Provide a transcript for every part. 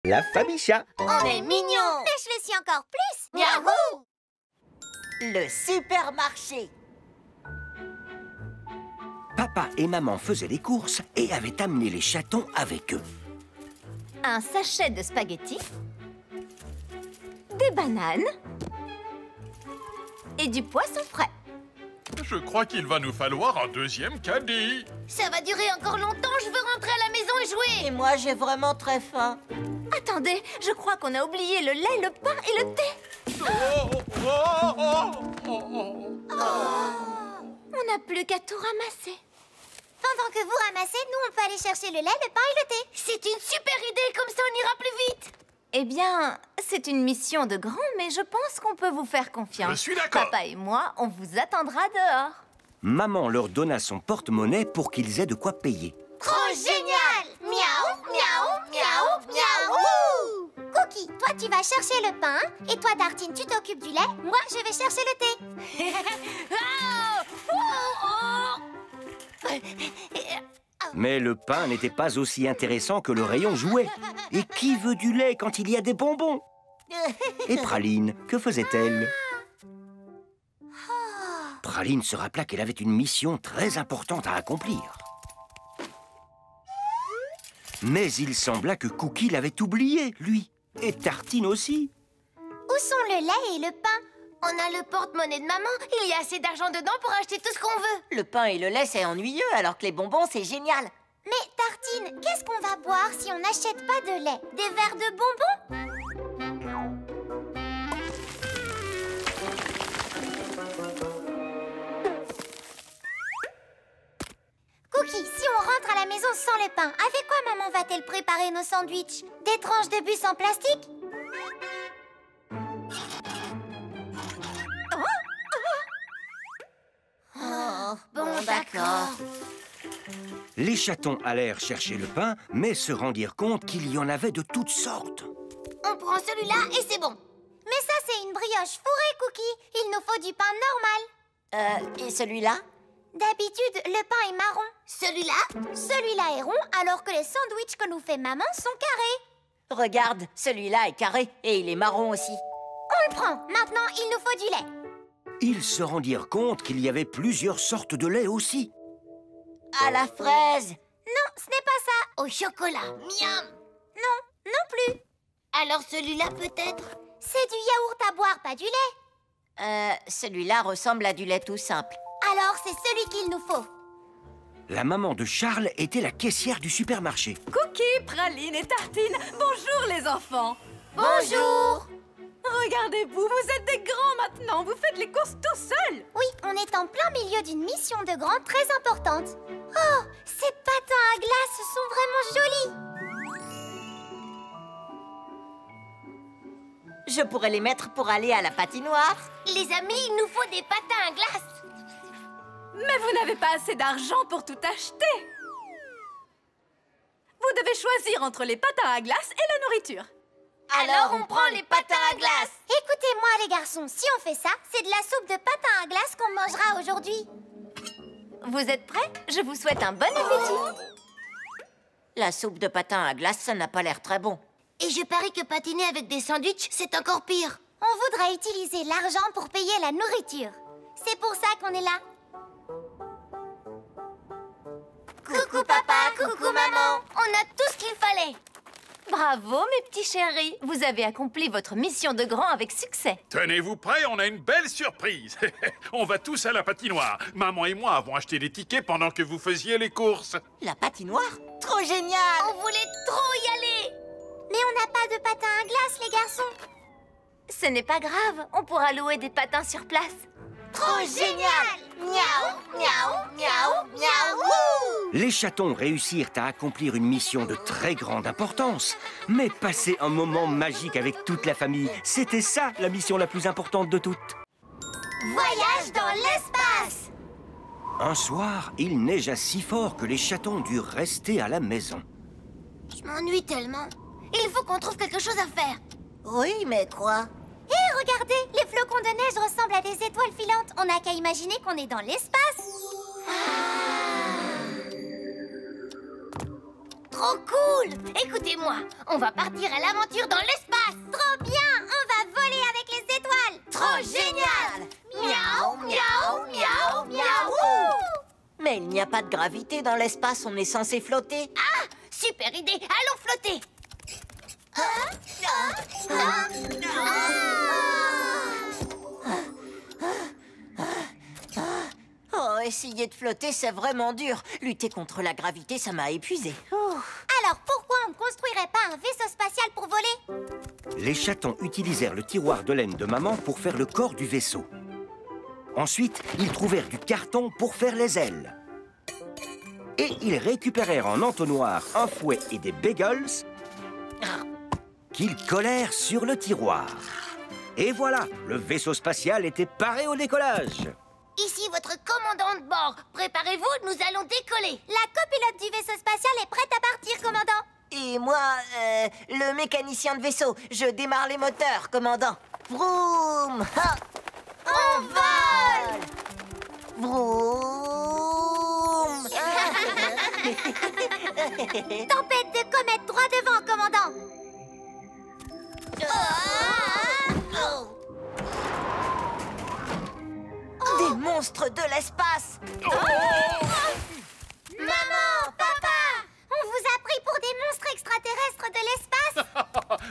La famille chat. On est mignons. Mais je le suis encore plus. Miaou. Le supermarché. Papa et maman faisaient les courses et avaient amené les chatons avec eux. Un sachet de spaghettis, des bananes et du poisson frais. Je crois qu'il va nous falloir un deuxième caddie. Ça va durer encore longtemps. Je veux rentrer à la maison et jouer. Et moi, j'ai vraiment très faim. Attendez, je crois qu'on a oublié le lait, le pain et le thé. On n'a plus qu'à tout ramasser. Pendant que vous ramassez, nous, on peut aller chercher le lait, le pain et le thé. C'est une super idée. Comme ça, on ira plus vite. Eh bien, c'est une mission de grand, mais je pense qu'on peut vous faire confiance. Je suis d'accord. Papa et moi, on vous attendra dehors. Maman leur donna son porte-monnaie pour qu'ils aient de quoi payer. Trop génial. Miaou, miaou, miaou, miaou. Cookie, toi, tu vas chercher le pain. Et toi, Tartine, tu t'occupes du lait. Moi, je vais chercher le thé. Mais le pain n'était pas aussi intéressant que le rayon jouet. Et qui veut du lait quand il y a des bonbons? Et Praline, que faisait-elle? Praline se rappela qu'elle avait une mission très importante à accomplir. Mais il sembla que Cookie l'avait oublié, lui. Et Tartine aussi. Où sont le lait et le pain? On a le porte-monnaie de maman. Il y a assez d'argent dedans pour acheter tout ce qu'on veut. Le pain et le lait, c'est ennuyeux, alors que les bonbons, c'est génial. Mais Tartine, qu'est-ce qu'on va boire si on n'achète pas de lait? Des verres de bonbons? Cookie, si on rentre à la maison sans le pain, avec quoi maman va-t-elle préparer nos sandwichs? Des tranches de bus en plastique? Bon, d'accord. Les chatons allèrent chercher le pain, mais se rendirent compte qu'il y en avait de toutes sortes. On prend celui-là et c'est bon. Mais ça, c'est une brioche fourrée, Cookie. Il nous faut du pain normal. Et celui-là? D'habitude, le pain est marron. Celui-là? Celui-là est rond, alors que les sandwichs que nous fait maman sont carrés. Regarde, celui-là est carré et il est marron aussi. On le prend. Maintenant, il nous faut du lait. Ils se rendirent compte qu'il y avait plusieurs sortes de lait aussi. À la fraise. Non, ce n'est pas ça. Au chocolat. Miam. Non, non plus. Alors celui-là peut-être? C'est du yaourt à boire, pas du lait. Celui-là ressemble à du lait tout simple. Alors c'est celui qu'il nous faut. La maman de Charles était la caissière du supermarché. Cookie, Praline et Tartine, bonjour les enfants. Bonjour. Regardez-vous, vous êtes des grands maintenant, vous faites les courses tout seuls. Oui, on est en plein milieu d'une mission de grand très importante. Oh, ces patins à glace sont vraiment jolis. Je pourrais les mettre pour aller à la patinoire. Les amis, il nous faut des patins à glace. Mais vous n'avez pas assez d'argent pour tout acheter. Vous devez choisir entre les patins à glace et la nourriture. Alors on prend les patins à glace. Écoutez-moi les garçons, si on fait ça, c'est de la soupe de patins à glace qu'on mangera aujourd'hui. Vous êtes prêts? Je vous souhaite un bon appétit. La soupe de patin à glace, ça n'a pas l'air très bon. Et je parie que patiner avec des sandwichs, c'est encore pire. On voudra utiliser l'argent pour payer la nourriture. C'est pour ça qu'on est là. Coucou papa, coucou maman. On a tout ce qu'il fallait. Bravo, mes petits chéris. Vous avez accompli votre mission de grand avec succès. Tenez-vous prêts, on a une belle surprise. On va tous à la patinoire. Maman et moi avons acheté des tickets pendant que vous faisiez les courses. La patinoire? Trop génial! On voulait trop y aller. Mais on n'a pas de patins à glace, les garçons. Ce n'est pas grave, on pourra louer des patins sur place. Trop génial! Miaou, miaou, miaou, miaou! Les chatons réussirent à accomplir une mission de très grande importance. Mais passer un moment magique avec toute la famille, c'était ça la mission la plus importante de toutes. Voyage dans l'espace! Un soir, il neigea si fort que les chatons durent rester à la maison. Je m'ennuie tellement. Il faut qu'on trouve quelque chose à faire. Oui, mais quoi? Hé, regardez, les flocons de neige ressemblent à des étoiles filantes. On n'a qu'à imaginer qu'on est dans l'espace. trop cool! Écoutez-moi, on va partir à l'aventure dans l'espace! Trop bien! On va voler avec les étoiles! Trop génial! Miaou, miaou, miaou, miaou! Mais il n'y a pas de gravité dans l'espace, on est censé flotter. Ah! Super idée! Allons flotter! Oh, essayer de flotter, c'est vraiment dur. Lutter contre la gravité, ça m'a épuisé. Alors pourquoi on ne construirait pas un vaisseau spatial pour voler? Les chatons utilisèrent le tiroir de laine de maman pour faire le corps du vaisseau. Ensuite, ils trouvèrent du carton pour faire les ailes. Et ils récupérèrent en entonnoir un fouet et des bagels qu'ils collèrent sur le tiroir. Et voilà, le vaisseau spatial était paré au décollage. Ici votre commandant de bord. Préparez-vous, nous allons décoller. La copilote du vaisseau spatial est prête à partir, commandant. Et moi, le mécanicien de vaisseau, je démarre les moteurs, commandant. Vroom! Ha! On vole! Vroom! Tempête de comète droit devant, commandant. Des monstres de l'espace! Maman, papa, on vous a pris pour des monstres extraterrestres de l'espace?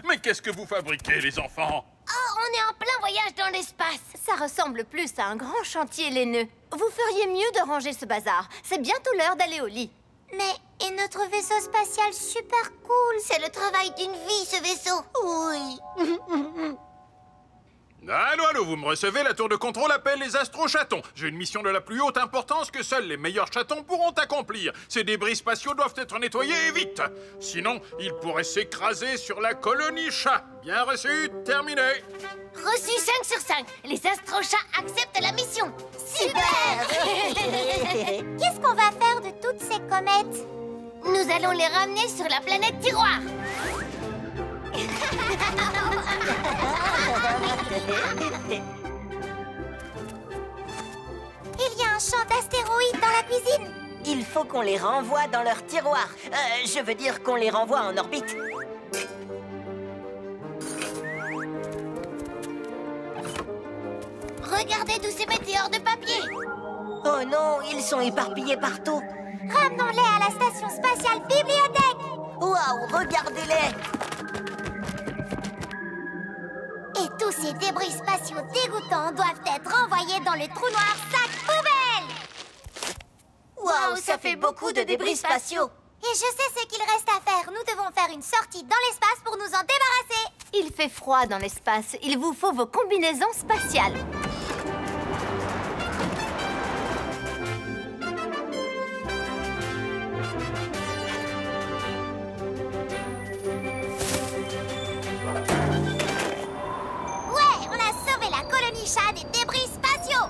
Mais qu'est-ce que vous fabriquez, les enfants? Oh, on est en plein voyage dans l'espace. Ça ressemble plus à un grand chantier laineux. Vous feriez mieux de ranger ce bazar. C'est bientôt l'heure d'aller au lit. Mais, et notre vaisseau spatial super cool? C'est le travail d'une vie, ce vaisseau. Oui. Allô, allô, vous me recevez? La tour de contrôle appelle les astro-chatons. J'ai une mission de la plus haute importance que seuls les meilleurs chatons pourront accomplir. Ces débris spatiaux doivent être nettoyés et vite. Sinon, ils pourraient s'écraser sur la colonie chat. Bien reçu, terminé. Reçu 5 sur 5. Les astrochats acceptent la mission. Super! Qu'est-ce qu'on va faire de toutes ces comètes? Nous allons les ramener sur la planète tiroir. Il y a un champ d'astéroïdes dans la cuisine. Il faut qu'on les renvoie dans leur tiroir. Je veux dire qu'on les renvoie en orbite. Regardez tous ces météores de papier. Oh non, ils sont éparpillés partout. Ramenons-les à la station spatiale bibliothèque. Waouh, regardez-les. Et tous ces débris spatiaux dégoûtants doivent être renvoyés dans le trou noir sac poubelle. Waouh, ça fait beaucoup de débris spatiaux. Et je sais ce qu'il reste à faire. Nous devons faire une sortie dans l'espace pour nous en débarrasser. Il fait froid dans l'espace. Il vous faut vos combinaisons spatiales. Ouais, on a sauvé la colonie chat des débris spatiaux.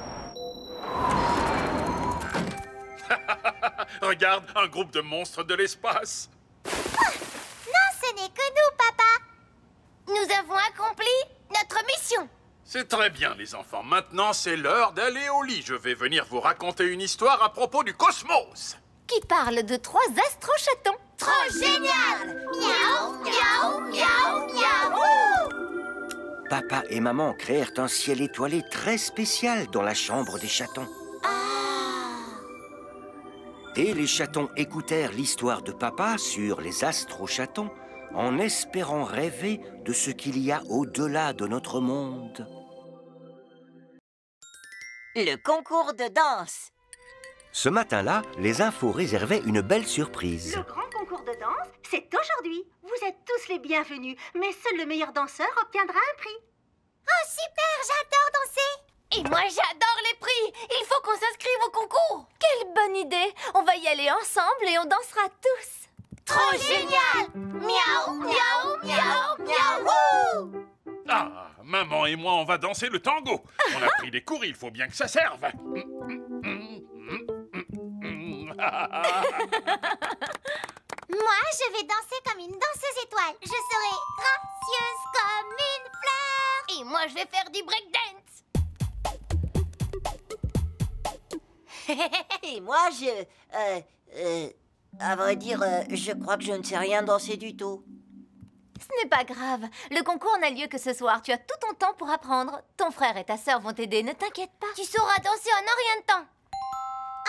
Regarde, un groupe de monstres de l'espace. Non, ce n'est que nous, papa. Nous avons accompli notre mission. C'est très bien, les enfants. Maintenant, c'est l'heure d'aller au lit. Je vais venir vous raconter une histoire à propos du cosmos. Qui parle de 3 astro-chatons. Trop génial! Miaou, miaou, miaou, miaou! Papa et maman créèrent un ciel étoilé très spécial dans la chambre des chatons. Et les chatons écoutèrent l'histoire de papa sur les astro-chatons en espérant rêver de ce qu'il y a au-delà de notre monde. Le concours de danse. Ce matin-là, les infos réservaient une belle surprise. Le grand concours de danse, c'est aujourd'hui. Vous êtes tous les bienvenus, mais seul le meilleur danseur obtiendra un prix. Oh, super, j'adore danser! Et moi, j'adore les prix. Il faut qu'on s'inscrive au concours. Quelle bonne idée. On va y aller ensemble et on dansera tous. Trop génial! Miaou, miaou, miaou, miaou! Ah, maman et moi, on va danser le tango. On a pris des cours, il faut bien que ça serve. Moi, je vais danser comme une danseuse étoile. Je serai gracieuse comme une fleur. Et moi, je vais faire du breakdance. Et moi, À vrai dire, je crois que je ne sais rien danser du tout. Ce n'est pas grave. Le concours n'a lieu que ce soir. Tu as tout ton temps pour apprendre. Ton frère et ta sœur vont t'aider, ne t'inquiète pas. Tu sauras danser en un rien de temps.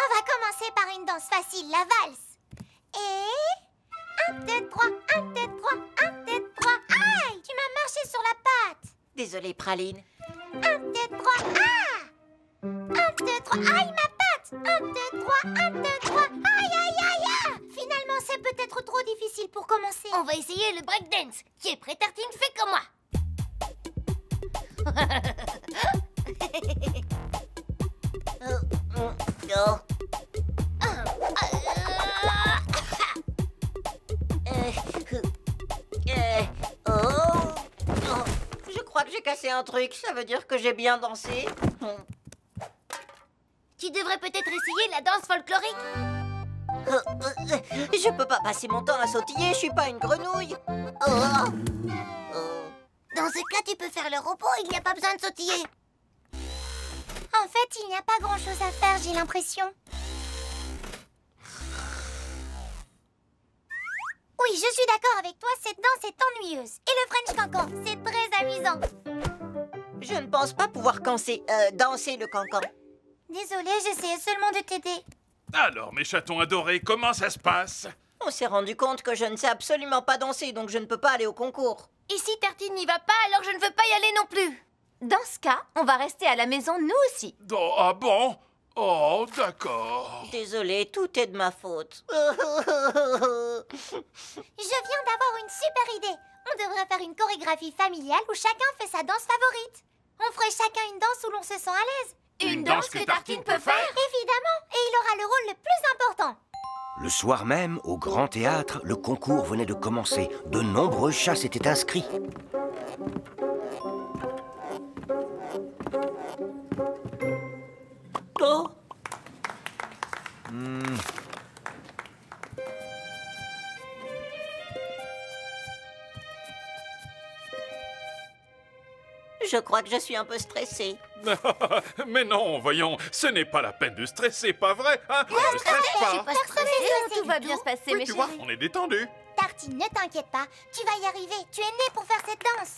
On va commencer par une danse facile, la valse. Et... 1, 2, 3, 1, 2, 3, 1, 2, 3. Aïe, tu m'as marché sur la patte. Désolée, Praline. 1, 2, 3, ah 1, 2, 3, aïe, ma patte. 1, 2, 3, 1, 2, 3. Aïe, aïe, aïe, aïe. Finalement, c'est peut-être trop difficile pour commencer. On va essayer le breakdance. Tu es prêt, Tartine? Fais comme moi. Oh. Je crois que j'ai cassé un truc. Ça veut dire que j'ai bien dansé. Tu devrais peut-être essayer la danse folklorique. Je peux pas passer mon temps à sautiller. Je suis pas une grenouille. Dans ce cas, tu peux faire le repos. Il n'y a pas besoin de sautiller. En fait, il n'y a pas grand-chose à faire, j'ai l'impression. Oui, je suis d'accord avec toi, cette danse est ennuyeuse. Et le French cancan, c'est très amusant. Je ne pense pas pouvoir danser le cancan. Désolée, j'essayais seulement de t'aider. Alors, mes chatons adorés, comment ça se passe? On s'est rendu compte que je ne sais absolument pas danser, donc je ne peux pas aller au concours. Et si Tartine n'y va pas, alors je ne veux pas y aller non plus. Dans ce cas, on va rester à la maison, nous aussi. Oh, ah bon? Oh, d'accord. Désolée, tout est de ma faute. Je viens d'avoir une super idée. On devrait faire une chorégraphie familiale où chacun fait sa danse favorite. On ferait chacun une danse où l'on se sent à l'aise. Une danse que Tartine peut faire? Évidemment, et il aura le rôle le plus important. Le soir même, au Grand Théâtre, le concours venait de commencer. De nombreux chats s'étaient inscrits. Oh. Je crois que je suis un peu stressée. Mais non, voyons, ce n'est pas la peine de stresser, pas vrai, hein? Ne stresse pas. Pas stressé, tout va bien se passer, Oui, mes tu vois, chéris. on est détendu. Tartine, ne t'inquiète pas, tu vas y arriver. Tu es né pour faire cette danse.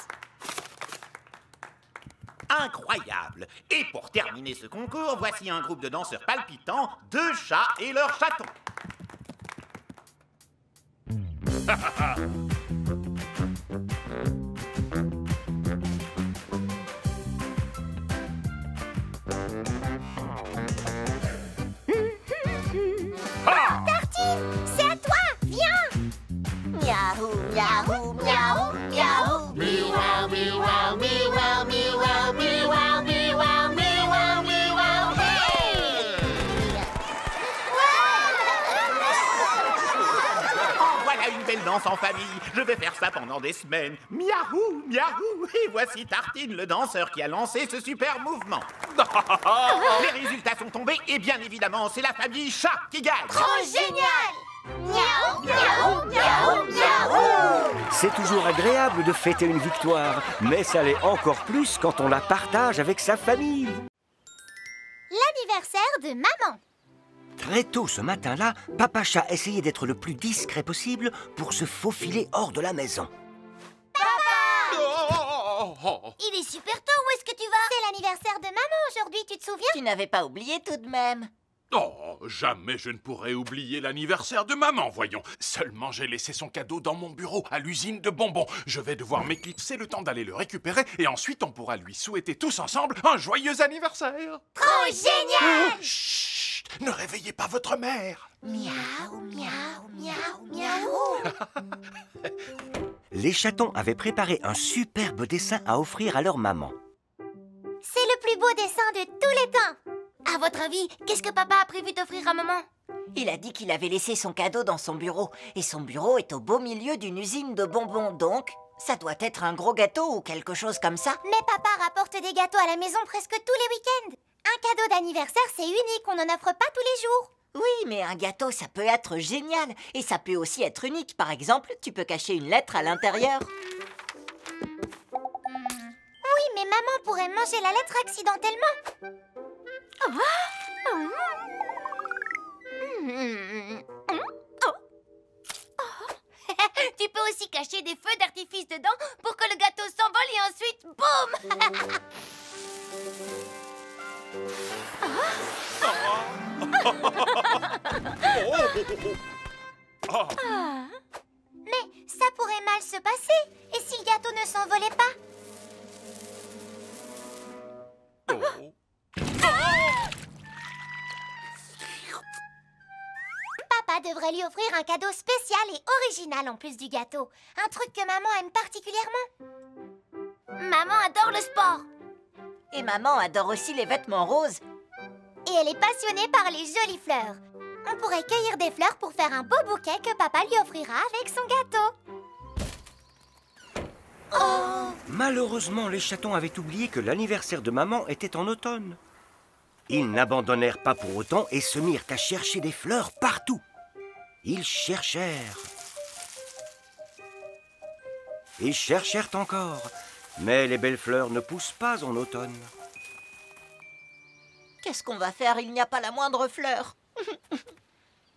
Incroyable! Et pour terminer ce concours, voici un groupe de danseurs palpitants, 2 chats et leurs chatons. Tartine, c'est à toi, viens. Miaou, miaou, miaou, miaou. Miaou, miaou, miaou, miaou, miaou, miaou, miaou, miaou, hey! Oh, voilà une belle danse en famille. Je vais faire ça pendant des semaines. Miaou, miaou. Et voici Tartine, le danseur qui a lancé ce super mouvement. Les résultats sont tombés et bien évidemment, c'est la famille chat qui gagne. Oh, génial! Miaou, miaou, miaou, miaou. C'est toujours agréable de fêter une victoire, mais ça l'est encore plus quand on la partage avec sa famille. L'anniversaire de maman. Très tôt ce matin-là, Papa Chat essayait d'être le plus discret possible pour se faufiler hors de la maison. Il est super tôt, où est-ce que tu vas? C'est l'anniversaire de maman aujourd'hui, tu te souviens? Tu n'avais pas oublié tout de même. Oh, jamais je ne pourrais oublier l'anniversaire de maman, voyons. Seulement j'ai laissé son cadeau dans mon bureau, à l'usine de bonbons. Je vais devoir m'éclipser le temps d'aller le récupérer et ensuite on pourra lui souhaiter tous ensemble un joyeux anniversaire. Trop génial! Chut, ne réveillez pas votre mère. Miaou, miaou, miaou, miaou. Les chatons avaient préparé un superbe dessin à offrir à leur maman. C'est le plus beau dessin de tous les temps. À votre avis, qu'est-ce que papa a prévu d'offrir à maman? Il a dit qu'il avait laissé son cadeau dans son bureau. Et son bureau est au beau milieu d'une usine de bonbons, donc ça doit être un gros gâteau ou quelque chose comme ça. Mais papa rapporte des gâteaux à la maison presque tous les week-ends. Un cadeau d'anniversaire, c'est unique, on n'en offre pas tous les jours. Oui, mais un gâteau, ça peut être génial. Et ça peut aussi être unique. Par exemple, tu peux cacher une lettre à l'intérieur. Oui, mais maman pourrait manger la lettre accidentellement. chercher des feux d'artifice dedans pour que le gâteau s'envole et ensuite, boum! Mais ça pourrait mal se passer. Et si le gâteau ne s'envolait pas? Papa devrait lui offrir un cadeau spécial et original en plus du gâteau. Un truc que maman aime particulièrement. Maman adore le sport. Et maman adore aussi les vêtements roses. Et elle est passionnée par les jolies fleurs. On pourrait cueillir des fleurs pour faire un beau bouquet que papa lui offrira avec son gâteau. Malheureusement, les chatons avaient oublié que l'anniversaire de maman était en automne. Ils n'abandonnèrent pas pour autant et se mirent à chercher des fleurs partout. Ils cherchèrent. Ils cherchèrent encore. Mais les belles fleurs ne poussent pas en automne. Qu'est-ce qu'on va faire? Il n'y a pas la moindre fleur.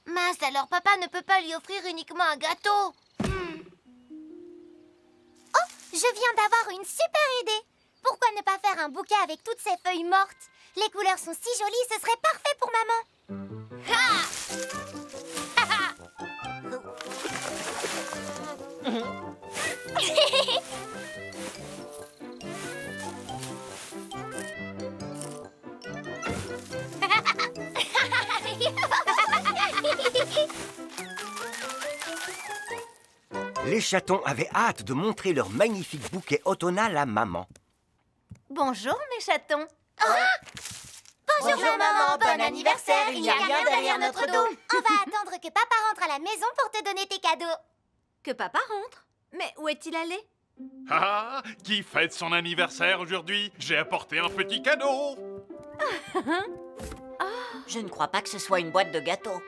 Mince, alors papa ne peut pas lui offrir uniquement un gâteau. Oh, je viens d'avoir une super idée. Pourquoi ne pas faire un bouquet avec toutes ces feuilles mortes? Les couleurs sont si jolies, ce serait parfait pour maman. Les chatons avaient hâte de montrer leur magnifique bouquet automnal à maman. Bonjour mes chatons. Bonjour maman, bon anniversaire, il n'y a rien derrière notre dos. On va attendre que papa rentre à la maison pour te donner tes cadeaux. Que papa rentre? Mais où est-il allé? Ah, qui fête son anniversaire aujourd'hui? J'ai apporté un petit cadeau. Je ne crois pas que ce soit une boîte de gâteaux.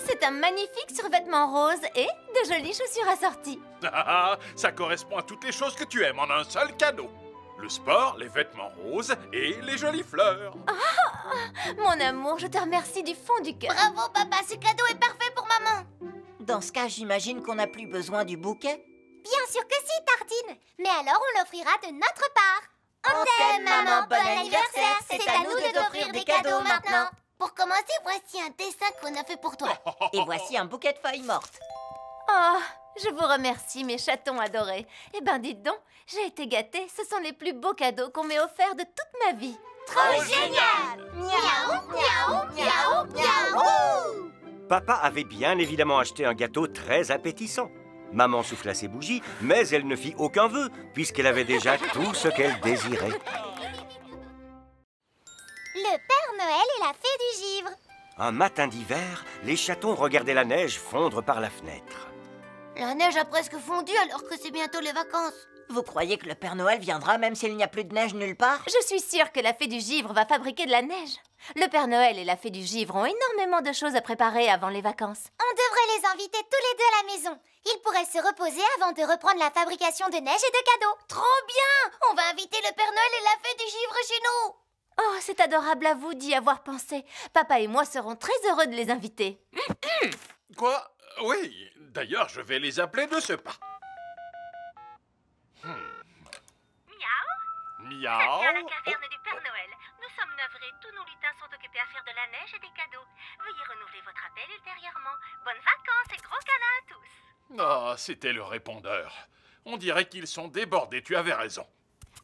C'est un magnifique survêtement rose et de jolies chaussures assorties. Ah, ça correspond à toutes les choses que tu aimes en un seul cadeau. Le sport, les vêtements roses et les jolies fleurs. Mon amour, je te remercie du fond du cœur. Bravo papa, ce cadeau est parfait pour maman. Dans ce cas, j'imagine qu'on n'a plus besoin du bouquet. Bien sûr que si, Tartine. Mais alors on l'offrira de notre part. On t'aime maman, bon anniversaire. C'est à nous de t'offrir des cadeaux maintenant. Pour commencer, voici un dessin qu'on a fait pour toi. Et voici un bouquet de feuilles mortes. Oh, je vous remercie, mes chatons adorés. Eh ben, dites donc, j'ai été gâtée. Ce sont les plus beaux cadeaux qu'on m'ait offerts de toute ma vie. Trop génial! Miaou, miaou, miaou, miaou! Papa avait bien évidemment acheté un gâteau très appétissant. Maman souffla ses bougies, mais elle ne fit aucun vœu, puisqu'elle avait déjà tout ce qu'elle désirait. Le Père Noël et la Fée du Givre. Un matin d'hiver, les chatons regardaient la neige fondre par la fenêtre. La neige a presque fondu alors que c'est bientôt les vacances. Vous croyez que le Père Noël viendra même s'il n'y a plus de neige nulle part? Je suis sûre que la Fée du Givre va fabriquer de la neige. Le Père Noël et la Fée du Givre ont énormément de choses à préparer avant les vacances. On devrait les inviter tous les deux à la maison. Ils pourraient se reposer avant de reprendre la fabrication de neige et de cadeaux. Trop bien! On va inviter le Père Noël et la Fée du Givre chez nous. Oh, c'est adorable à vous d'y avoir pensé. Papa et moi serons très heureux de les inviter. Quoi? Oui, d'ailleurs, je vais les appeler de ce pas. Miaou. Miaou. C'est bien la caverne du Père Noël. Nous sommes navrés, tous nos lutins sont occupés à faire de la neige et des cadeaux. Veuillez renouveler votre appel ultérieurement. Bonnes vacances et gros câlins à tous. Ah, c'était le répondeur. On dirait qu'ils sont débordés, tu avais raison.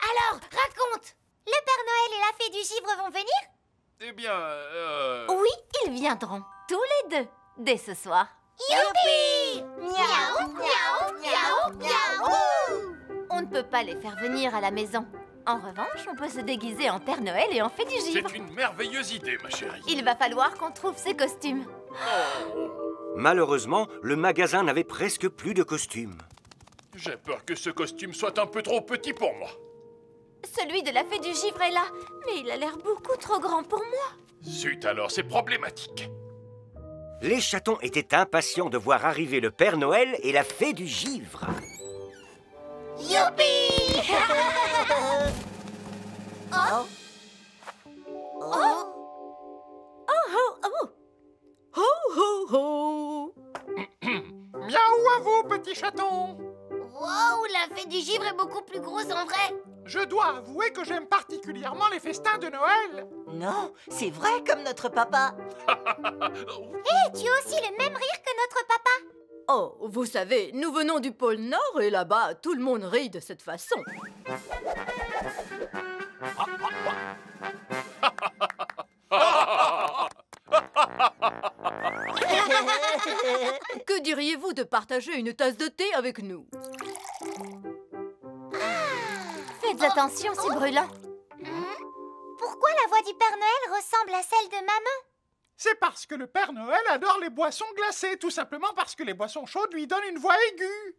Alors, raconte! Le Père Noël et la Fée du Givre vont venir? Eh bien, Oui, ils viendront, tous les deux, dès ce soir. Youpi! Miaou, miaou, miaou, miaou! On ne peut pas les faire venir à la maison. En revanche, on peut se déguiser en Père Noël et en Fée du Givre. c'est une merveilleuse idée, ma chérie. Il va falloir qu'on trouve ces costumes. Malheureusement, le magasin n'avait presque plus de costumes. J'ai peur que ce costume soit un peu trop petit pour moi. Celui de la Fée du Givre est là, mais il a l'air beaucoup trop grand pour moi. Zut alors, c'est problématique. Les chatons étaient impatients de voir arriver le Père Noël et la Fée du Givre. Youpi! Oh. Miaou à vous, petits chatons. serait beaucoup plus grosse en vrai. Je dois avouer que j'aime particulièrement les festins de Noël. Non, c'est vrai comme notre papa. Hé, tu as aussi le même rire que notre papa. Oh, vous savez, nous venons du pôle Nord et là-bas, tout le monde rit de cette façon. Que diriez-vous de partager une tasse de thé avec nous? Faites attention, c'est brûlant. Pourquoi la voix du Père Noël ressemble à celle de maman? C'est parce que le Père Noël adore les boissons glacées, tout simplement parce que les boissons chaudes lui donnent une voix aiguë.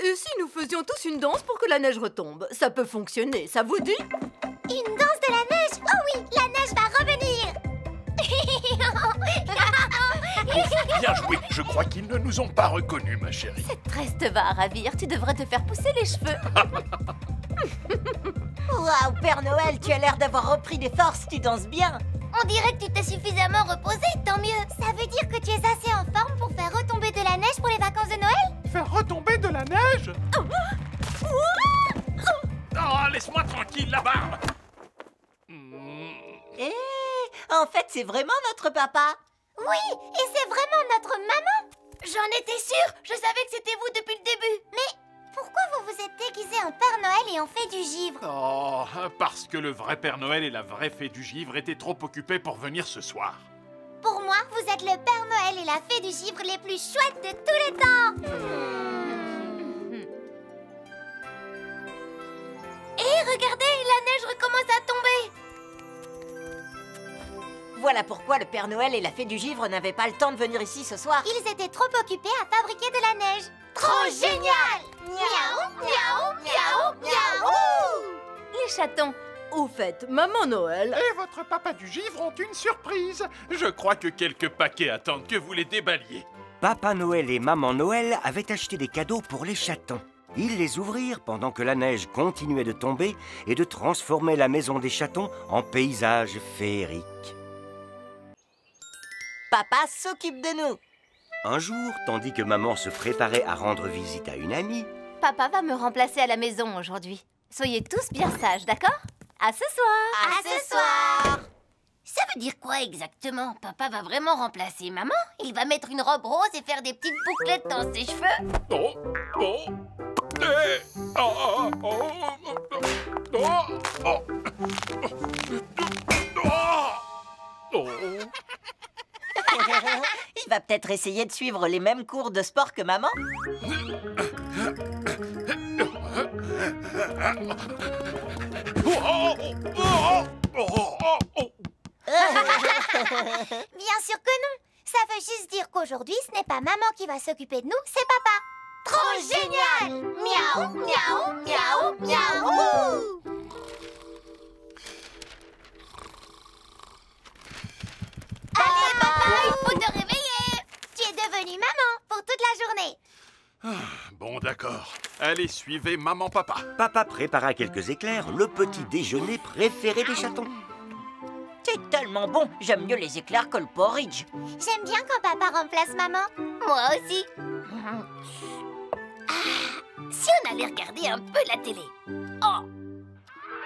Et si nous faisions tous une danse pour que la neige retombe? Ça peut fonctionner, ça vous dit? Une danse de la neige? Oh oui, la neige va revenir. Bien joué. Je crois qu'ils ne nous ont pas reconnus, ma chérie. Cette tresse va à ravir. Tu devrais te faire pousser les cheveux. Waouh, Père Noël, tu as l'air d'avoir repris des forces, tu danses bien. On dirait que tu t'es suffisamment reposé, tant mieux. Ça veut dire que tu es assez en forme pour faire retomber de la neige pour les vacances de Noël? Faire retomber de la neige? Oh, laisse-moi tranquille, la barbe. Eh, en fait, c'est vraiment notre papa. Oui, et c'est vraiment notre maman. J'en étais sûre. Je savais que c'était vous depuis le début. Mais pourquoi vous vous êtes déguisé en Père Noël et en fée du givre? Oh, parce que le vrai Père Noël et la vraie fée du givre étaient trop occupés pour venir ce soir. Pour moi, vous êtes le Père Noël et la fée du givre les plus chouettes de tous les temps. Et regardez, la neige recommence à tomber. Voilà pourquoi le Père Noël et la fée du givre n'avaient pas le temps de venir ici ce soir. Ils étaient trop occupés à fabriquer de la neige. Trop génial! Miaou, miaou, miaou, miaou! Les chatons. Au fait, Maman Noël... Et votre papa du givre ont une surprise. Je crois que quelques paquets attendent que vous les déballiez. Papa Noël et Maman Noël avaient acheté des cadeaux pour les chatons. Ils les ouvrirent pendant que la neige continuait de tomber et de transformer la maison des chatons en paysage féerique. Papa s'occupe de nous. Un jour, tandis que maman se préparait à rendre visite à une amie, Papa va me remplacer à la maison aujourd'hui. Soyez tous bien sages, d'accord? À ce soir! À ce soir. Ça veut dire quoi exactement? Papa va vraiment remplacer maman? Il va mettre une robe rose et faire des petites bouclettes dans ses cheveux? Oh, oh, eh, oh, oh, oh, oh, oh, oh. Il va peut-être essayer de suivre les mêmes cours de sport que maman. Bien sûr que non. Ça veut juste dire qu'aujourd'hui, ce n'est pas maman qui va s'occuper de nous, c'est papa. Trop génial! Miaou, miaou, miaou, miaou! Allez, papa, il faut te réveiller. Tu es devenue maman pour toute la journée. Bon, d'accord. Allez, suivez maman-papa. papa prépara quelques éclairs, le petit déjeuner préféré des chatons. C'est tellement bon, j'aime mieux les éclairs que le porridge. J'aime bien quand papa remplace maman. Moi aussi. Si on allait regarder un peu la télé. Oh,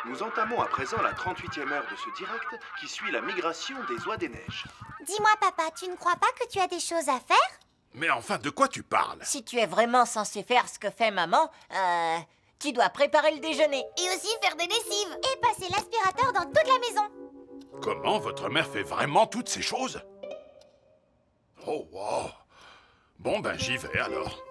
Nous entamons à présent la 38e heure de ce direct qui suit la migration des oies des neiges. Dis-moi, papa, tu ne crois pas que tu as des choses à faire? Mais enfin, de quoi tu parles? Si tu es vraiment censé faire ce que fait maman, tu dois préparer le déjeuner. et aussi faire des lessives. Et passer l'aspirateur dans toute la maison. Comment votre mère fait vraiment toutes ces choses? Oh, wow. Bon, ben, j'y vais alors.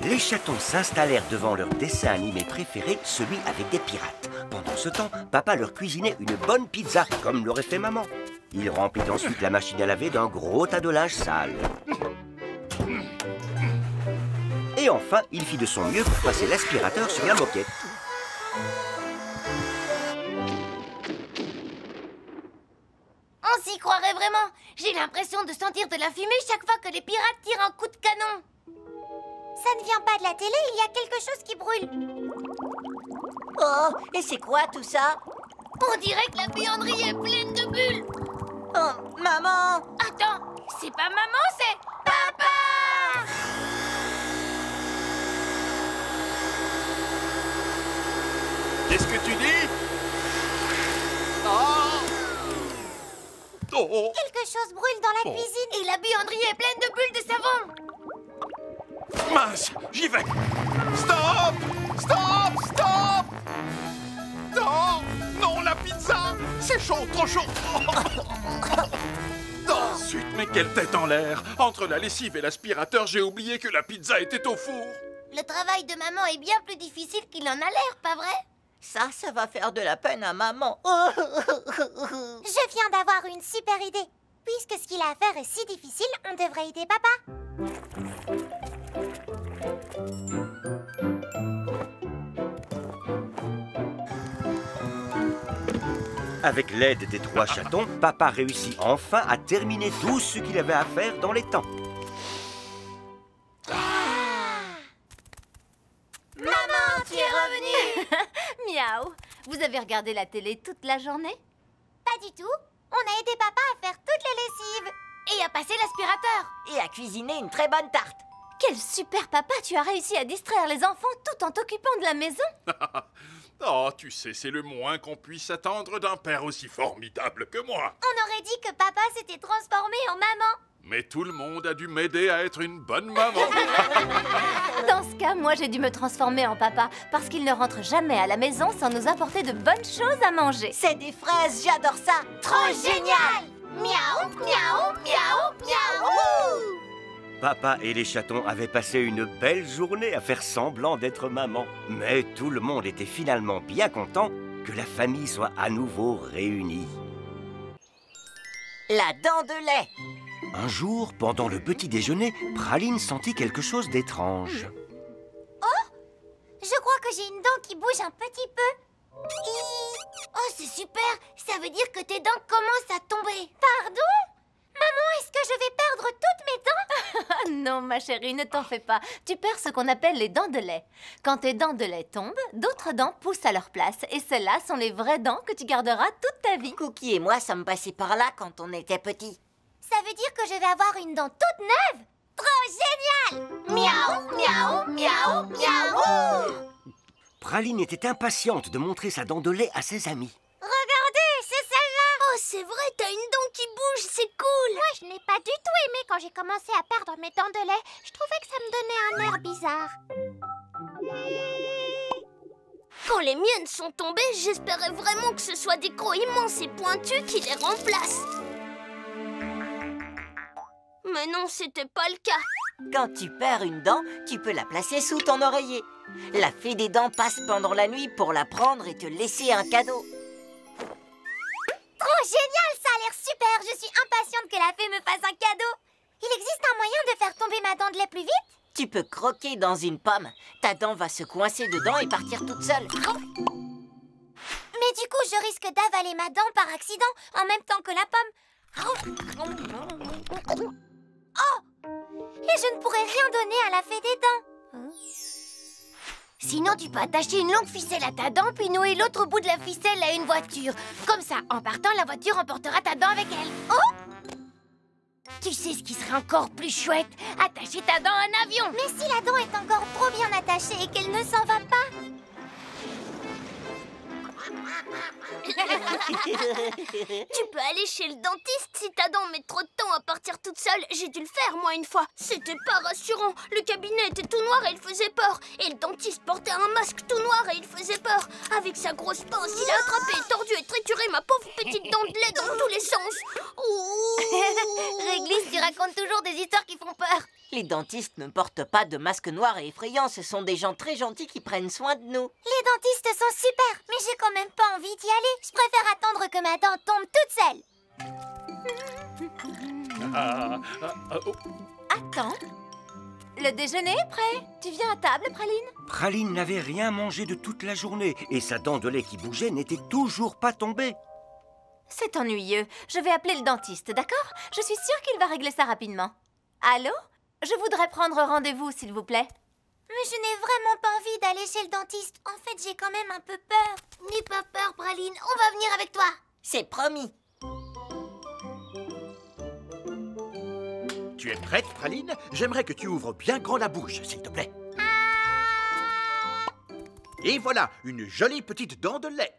Les chatons s'installèrent devant leur dessin animé préféré, celui avec des pirates. Pendant ce temps, papa leur cuisinait une bonne pizza, comme l'aurait fait maman. Il remplit ensuite la machine à laver d'un gros tas de linge sale. Et enfin, il fit de son mieux pour passer l'aspirateur sur la moquette. On s'y croirait vraiment. J'ai l'impression de sentir de la fumée chaque fois que les pirates tirent un coup de canon. Ça ne vient pas de la télé, il y a quelque chose qui brûle. Oh, et c'est quoi tout ça? On dirait que la buanderie est pleine de bulles. Oh, maman! Attends, c'est pas maman, c'est papa! Qu'est-ce que tu dis? Oh! Oh! Quelque chose brûle dans la cuisine. Et la buanderie est pleine de bulles de savon. Mince, j'y vais. Stop! Stop! Stop! Non! Non, la pizza! C'est chaud, trop chaud! Oh, zut, mais quelle tête en l'air! Entre la lessive et l'aspirateur, j'ai oublié que la pizza était au four. Le travail de maman est bien plus difficile qu'il en a l'air, pas vrai? Ça va faire de la peine à maman. Je viens d'avoir une super idée. Puisque ce qu'il a à faire est si difficile, on devrait aider papa. Avec l'aide des 3 chatons, papa réussit enfin à terminer tout ce qu'il avait à faire dans les temps. Maman, tu es revenue! Miaou. Vous avez regardé la télé toute la journée? Pas du tout. On a aidé papa à faire toutes les lessives. Et à passer l'aspirateur. Et à cuisiner une très bonne tarte. Quel super papa! Tu as réussi à distraire les enfants tout en t'occupant de la maison. Oh, tu sais, c'est le moins qu'on puisse attendre d'un père aussi formidable que moi. On aurait dit que papa s'était transformé en maman. Mais tout le monde a dû m'aider à être une bonne maman. Dans ce cas, moi j'ai dû me transformer en papa parce qu'il ne rentre jamais à la maison sans nous apporter de bonnes choses à manger. C'est des fraises, j'adore ça. Trop génial! Miaou, miaou, miaou, miaou! Papa et les chatons avaient passé une belle journée à faire semblant d'être maman. Mais tout le monde était finalement bien content que la famille soit à nouveau réunie. La dent de lait. Un jour, pendant le petit déjeuner, Praline sentit quelque chose d'étrange. Je crois que j'ai une dent qui bouge un petit peu. Oh, c'est super! Ça veut dire que tes dents commencent à tomber. Pardon? Maman, est-ce que je vais perdre toutes mes dents? Ah non, ma chérie, ne t'en fais pas. Tu perds ce qu'on appelle les dents de lait. Quand tes dents de lait tombent, d'autres dents poussent à leur place. Et celles-là sont les vraies dents que tu garderas toute ta vie. Cookie et moi sommes passés par là quand on était petits. Ça veut dire que je vais avoir une dent toute neuve? Trop génial! Miaou, miaou, miaou, miaou! Praline était impatiente de montrer sa dent de lait à ses amis. Regardez, c'est celle-là! Oh, c'est vrai, t'as une dent qui bouge, c'est cool! Moi, je n'ai pas du tout aimé quand j'ai commencé à perdre mes dents de lait. Je trouvais que ça me donnait un air bizarre. Quand les miennes sont tombées, j'espérais vraiment que ce soit des crocs immenses et pointus qui les remplacent. Mais non, c'était pas le cas. Quand tu perds une dent, tu peux la placer sous ton oreiller. La fée des dents passe pendant la nuit pour la prendre et te laisser un cadeau. Trop génial, ça a l'air super. Je suis impatiente que la fée me fasse un cadeau. Il existe un moyen de faire tomber ma dent de lait plus vite? Tu peux croquer dans une pomme. Ta dent va se coincer dedans et partir toute seule. Mais du coup, je risque d'avaler ma dent par accident en même temps que la pomme. Oh! Et je ne pourrai rien donner à la fée des dents. Sinon, tu peux attacher une longue ficelle à ta dent, puis nouer l'autre bout de la ficelle à une voiture. Comme ça, en partant, la voiture emportera ta dent avec elle. Oh! Tu sais ce qui serait encore plus chouette? Attacher ta dent à un avion. Mais si la dent est encore trop bien attachée et qu'elle ne s'en va pas? Tu peux aller chez le dentiste si ta dent met trop de temps à partir toute seule. J'ai dû le faire, moi, une fois. C'était pas rassurant. Le cabinet était tout noir et il faisait peur. Et le dentiste portait un masque tout noir et il faisait peur. Avec sa grosse pince, il a attrapé, tordu et trituré ma pauvre petite dent de lait dans tous les sens. Réglisse, tu racontes toujours des histoires qui font peur. Les dentistes ne portent pas de masque noir et effrayant. Ce sont des gens très gentils qui prennent soin de nous. Les dentistes sont super, mais j'ai quand même pas envie d'y aller. Je préfère attendre que ma dent tombe toute seule. Attends. Le déjeuner est prêt. Tu viens à table, Praline? Praline n'avait rien mangé de toute la journée et sa dent de lait qui bougeait n'était toujours pas tombée. C'est ennuyeux. Je vais appeler le dentiste, d'accord? Je suis sûre qu'il va régler ça rapidement. Allô? Je voudrais prendre rendez-vous, s'il vous plaît. Mais je n'ai vraiment pas envie d'aller chez le dentiste. En fait, j'ai quand même un peu peur. N'aie pas peur, Praline, on va venir avec toi. C'est promis. Tu es prête, Praline? J'aimerais que tu ouvres bien grand la bouche, s'il te plaît. Et voilà, une jolie petite dent de lait.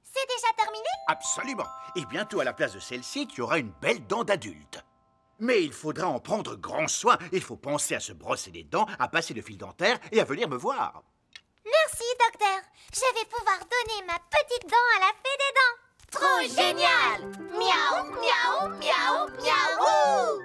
C'est déjà terminé? Absolument. Et bientôt, à la place de celle-ci, tu auras une belle dent d'adulte. Mais il faudra en prendre grand soin. Il faut penser à se brosser les dents, à passer le fil dentaire et à venir me voir. Merci, docteur. Je vais pouvoir donner ma petite dent à la fée des dents. Trop génial! Miaou, miaou, miaou, miaou!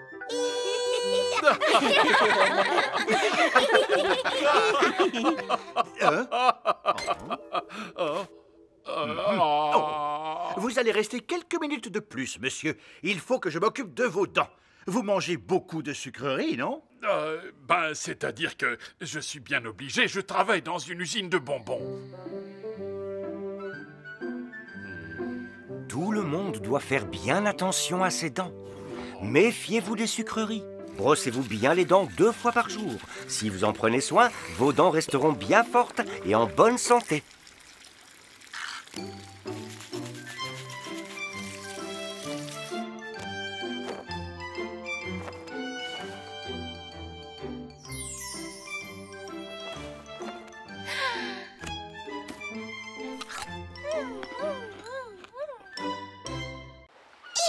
Vous allez rester quelques minutes de plus, monsieur. Il faut que je m'occupe de vos dents. Vous mangez beaucoup de sucreries, non? C'est-à-dire que je suis bien obligé, je travaille dans une usine de bonbons. Tout le monde doit faire bien attention à ses dents. Méfiez-vous des sucreries. Brossez-vous bien les dents 2 fois par jour. Si vous en prenez soin, vos dents resteront bien fortes et en bonne santé.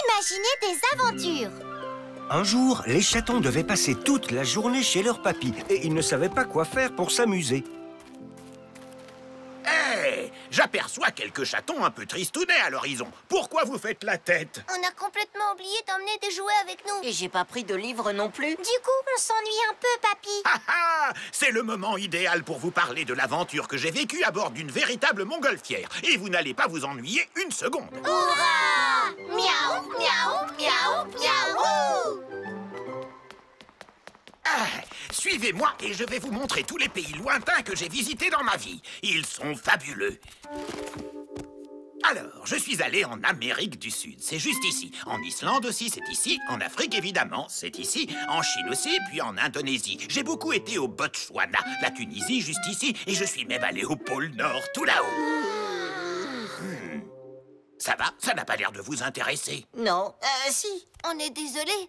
Imaginez des aventures. Un jour, les chatons devaient passer toute la journée chez leur papy et ils ne savaient pas quoi faire pour s'amuser. Hé! J'aperçois quelques chatons un peu tristounets à l'horizon. Pourquoi vous faites la tête? On a complètement oublié d'emmener des jouets avec nous. Et j'ai pas pris de livre non plus. Du coup, on s'ennuie un peu, papy. Ah ah! C'est le moment idéal pour vous parler de l'aventure que j'ai vécue à bord d'une véritable montgolfière. Et vous n'allez pas vous ennuyer une seconde. Hurrah! Miaou, miaou, miaou, miaou! Ah, suivez-moi et je vais vous montrer tous les pays lointains que j'ai visités dans ma vie. Ils sont fabuleux. Alors, je suis allé en Amérique du Sud, c'est juste ici. En Islande aussi, c'est ici. En Afrique, évidemment, c'est ici. En Chine aussi, puis en Indonésie. J'ai beaucoup été au Botswana, la Tunisie, juste ici. Et je suis même allé au pôle Nord, tout là-haut. Ça va? Ça n'a pas l'air de vous intéresser. Non, si. On est désolé,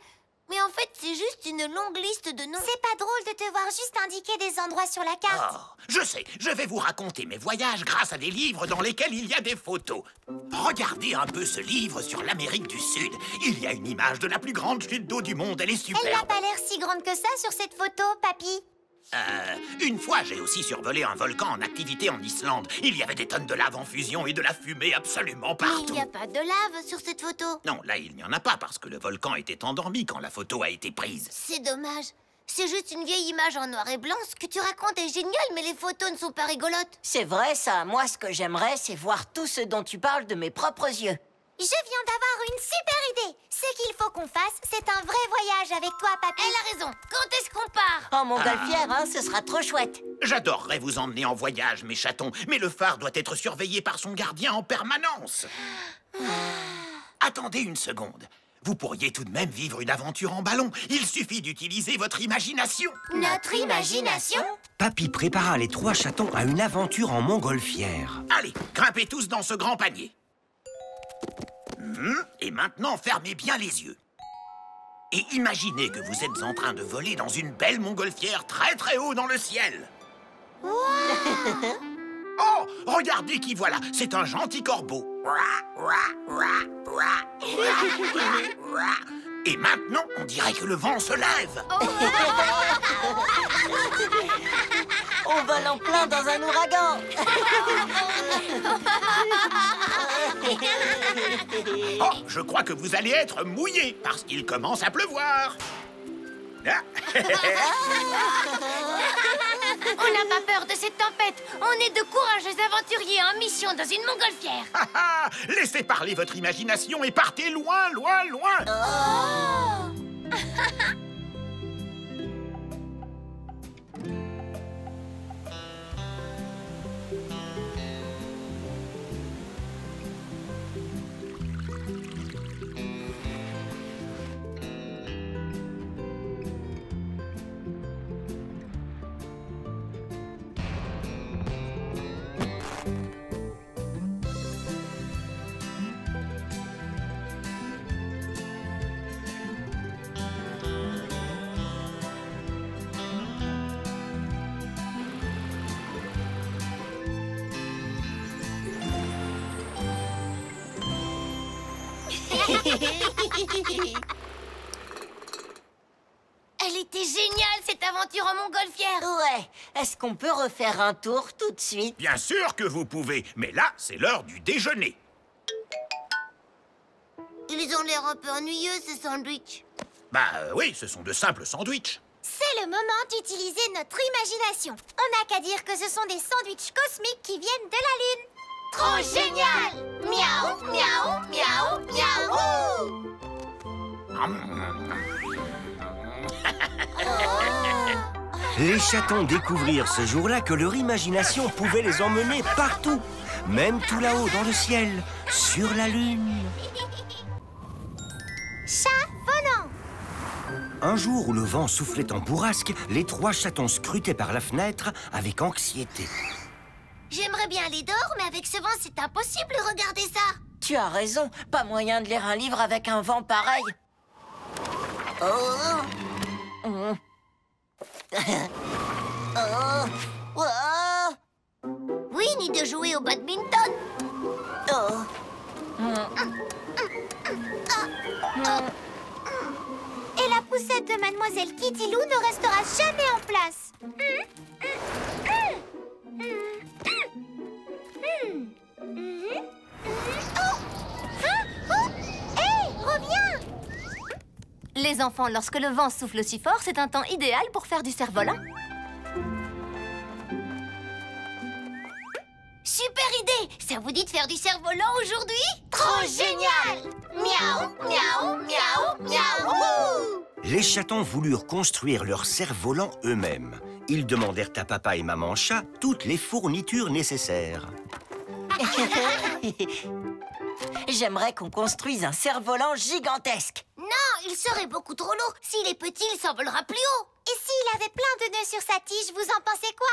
mais en fait, c'est juste une longue liste de noms. C'est pas drôle de te voir juste indiquer des endroits sur la carte. Oh, je sais, je vais vous raconter mes voyages grâce à des livres dans lesquels il y a des photos. Regardez un peu ce livre sur l'Amérique du Sud. Il y a une image de la plus grande chute d'eau du monde, elle est superbe. Elle n'a pas l'air si grande que ça sur cette photo, papy. Une fois, j'ai aussi survolé un volcan en activité en Islande. Il y avait des tonnes de lave en fusion et de la fumée absolument Mais partout. il n'y a pas de lave sur cette photo. Non, là, il n'y en a pas parce que le volcan était endormi quand la photo a été prise. C'est dommage. C'est juste une vieille image en noir et blanc. Ce que tu racontes est génial, mais les photos ne sont pas rigolotes. C'est vrai, ça. Moi, ce que j'aimerais, c'est voir tout ce dont tu parles de mes propres yeux. Je viens d'avoir une super idée. Ce qu'il faut qu'on fasse, c'est un vrai voyage avec toi, papy. Elle a raison. Quand est-ce qu'on part? En montgolfière, hein, ce sera trop chouette. J'adorerais vous emmener en voyage, mes chatons, mais le phare doit être surveillé par son gardien en permanence. Attendez une seconde. Vous pourriez tout de même vivre une aventure en ballon. Il suffit d'utiliser votre imagination. Notre imagination? Papy prépara les 3 chatons à une aventure en montgolfière. Allez, grimpez tous dans ce grand panier. Et maintenant, fermez bien les yeux. Et imaginez que vous êtes en train de voler dans une belle montgolfière très très haut dans le ciel. Wow. Oh, regardez qui voilà, c'est un gentil corbeau. Et maintenant, on dirait que le vent se lève. On vole en plein dans un ouragan. Oh, je crois que vous allez être mouillés parce qu'il commence à pleuvoir. On n'a pas peur de cette tempête. On est de courageux aventuriers en mission dans une montgolfière. Laissez parler votre imagination et partez loin, loin, loin. Oh. Elle était géniale, cette aventure en montgolfière. Ouais, est-ce qu'on peut refaire un tour tout de suite? Bien sûr que vous pouvez, mais là, c'est l'heure du déjeuner. Ils ont l'air un peu ennuyeux, ces sandwichs. Oui, ce sont de simples sandwichs. C'est le moment d'utiliser notre imagination. On n'a qu'à dire que ce sont des sandwichs cosmiques qui viennent de la Lune. Trop génial! Miaou, miaou, miaou, miaou! Les chatons découvrirent ce jour-là que leur imagination pouvait les emmener partout, même tout là-haut dans le ciel, sur la Lune. Chat volant. Un jour où le vent soufflait en bourrasque, les 3 chatons scrutaient par la fenêtre avec anxiété. J'aimerais bien aller dehors, mais avec ce vent, c'est impossible de regarder ça. Tu as raison, pas moyen de lire un livre avec un vent pareil. Oh. Oh. Oh. Oui, ni de jouer au badminton. Oh. Et la poussette de Mademoiselle Kitty Lou ne restera jamais en place. Hé, reviens! Les enfants, lorsque le vent souffle si fort, c'est un temps idéal pour faire du cerf-volant. Super idée! Ça vous dit de faire du cerf-volant aujourd'hui? Trop génial! Miaou, miaou, miaou, miaou! Les chatons voulurent construire leur cerf-volant eux-mêmes. Ils demandèrent à papa et maman chat toutes les fournitures nécessaires. J'aimerais qu'on construise un cerf-volant gigantesque. Non, il serait beaucoup trop lourd. S'il est petit, il s'envolera plus haut. Et s'il avait plein de nœuds sur sa tige, vous en pensez quoi?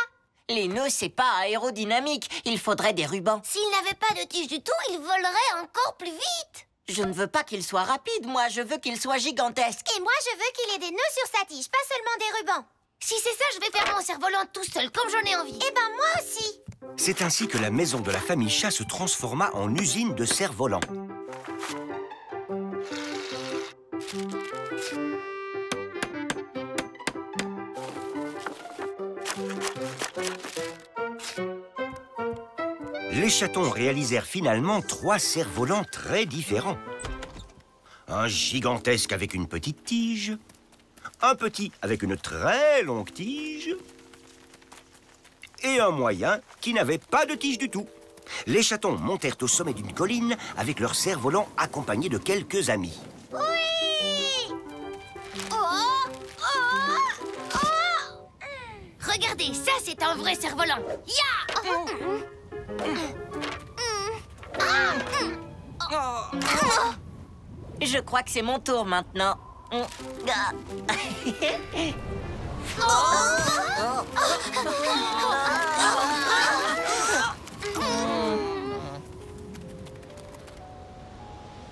Les nœuds, c'est pas aérodynamique. Il faudrait des rubans. S'il n'avait pas de tige du tout, il volerait encore plus vite. Je ne veux pas qu'il soit rapide, moi. Je veux qu'il soit gigantesque. Et moi, je veux qu'il ait des nœuds sur sa tige, pas seulement des rubans. Si c'est ça, je vais faire mon cerf-volant tout seul, comme j'en ai envie. Eh ben, moi aussi. C'est ainsi que la maison de la famille chat se transforma en usine de cerfs-volants. Les chatons réalisèrent finalement 3 cerfs-volants très différents. Un gigantesque avec une petite tige, un petit avec une très longue tige et un moyen qui n'avait pas de tige du tout. Les chatons montèrent au sommet d'une colline avec leur cerf-volant accompagnés de quelques amis. Oui! Regardez, ça c'est un vrai cerf-volant. Ya! Je crois que c'est mon tour maintenant.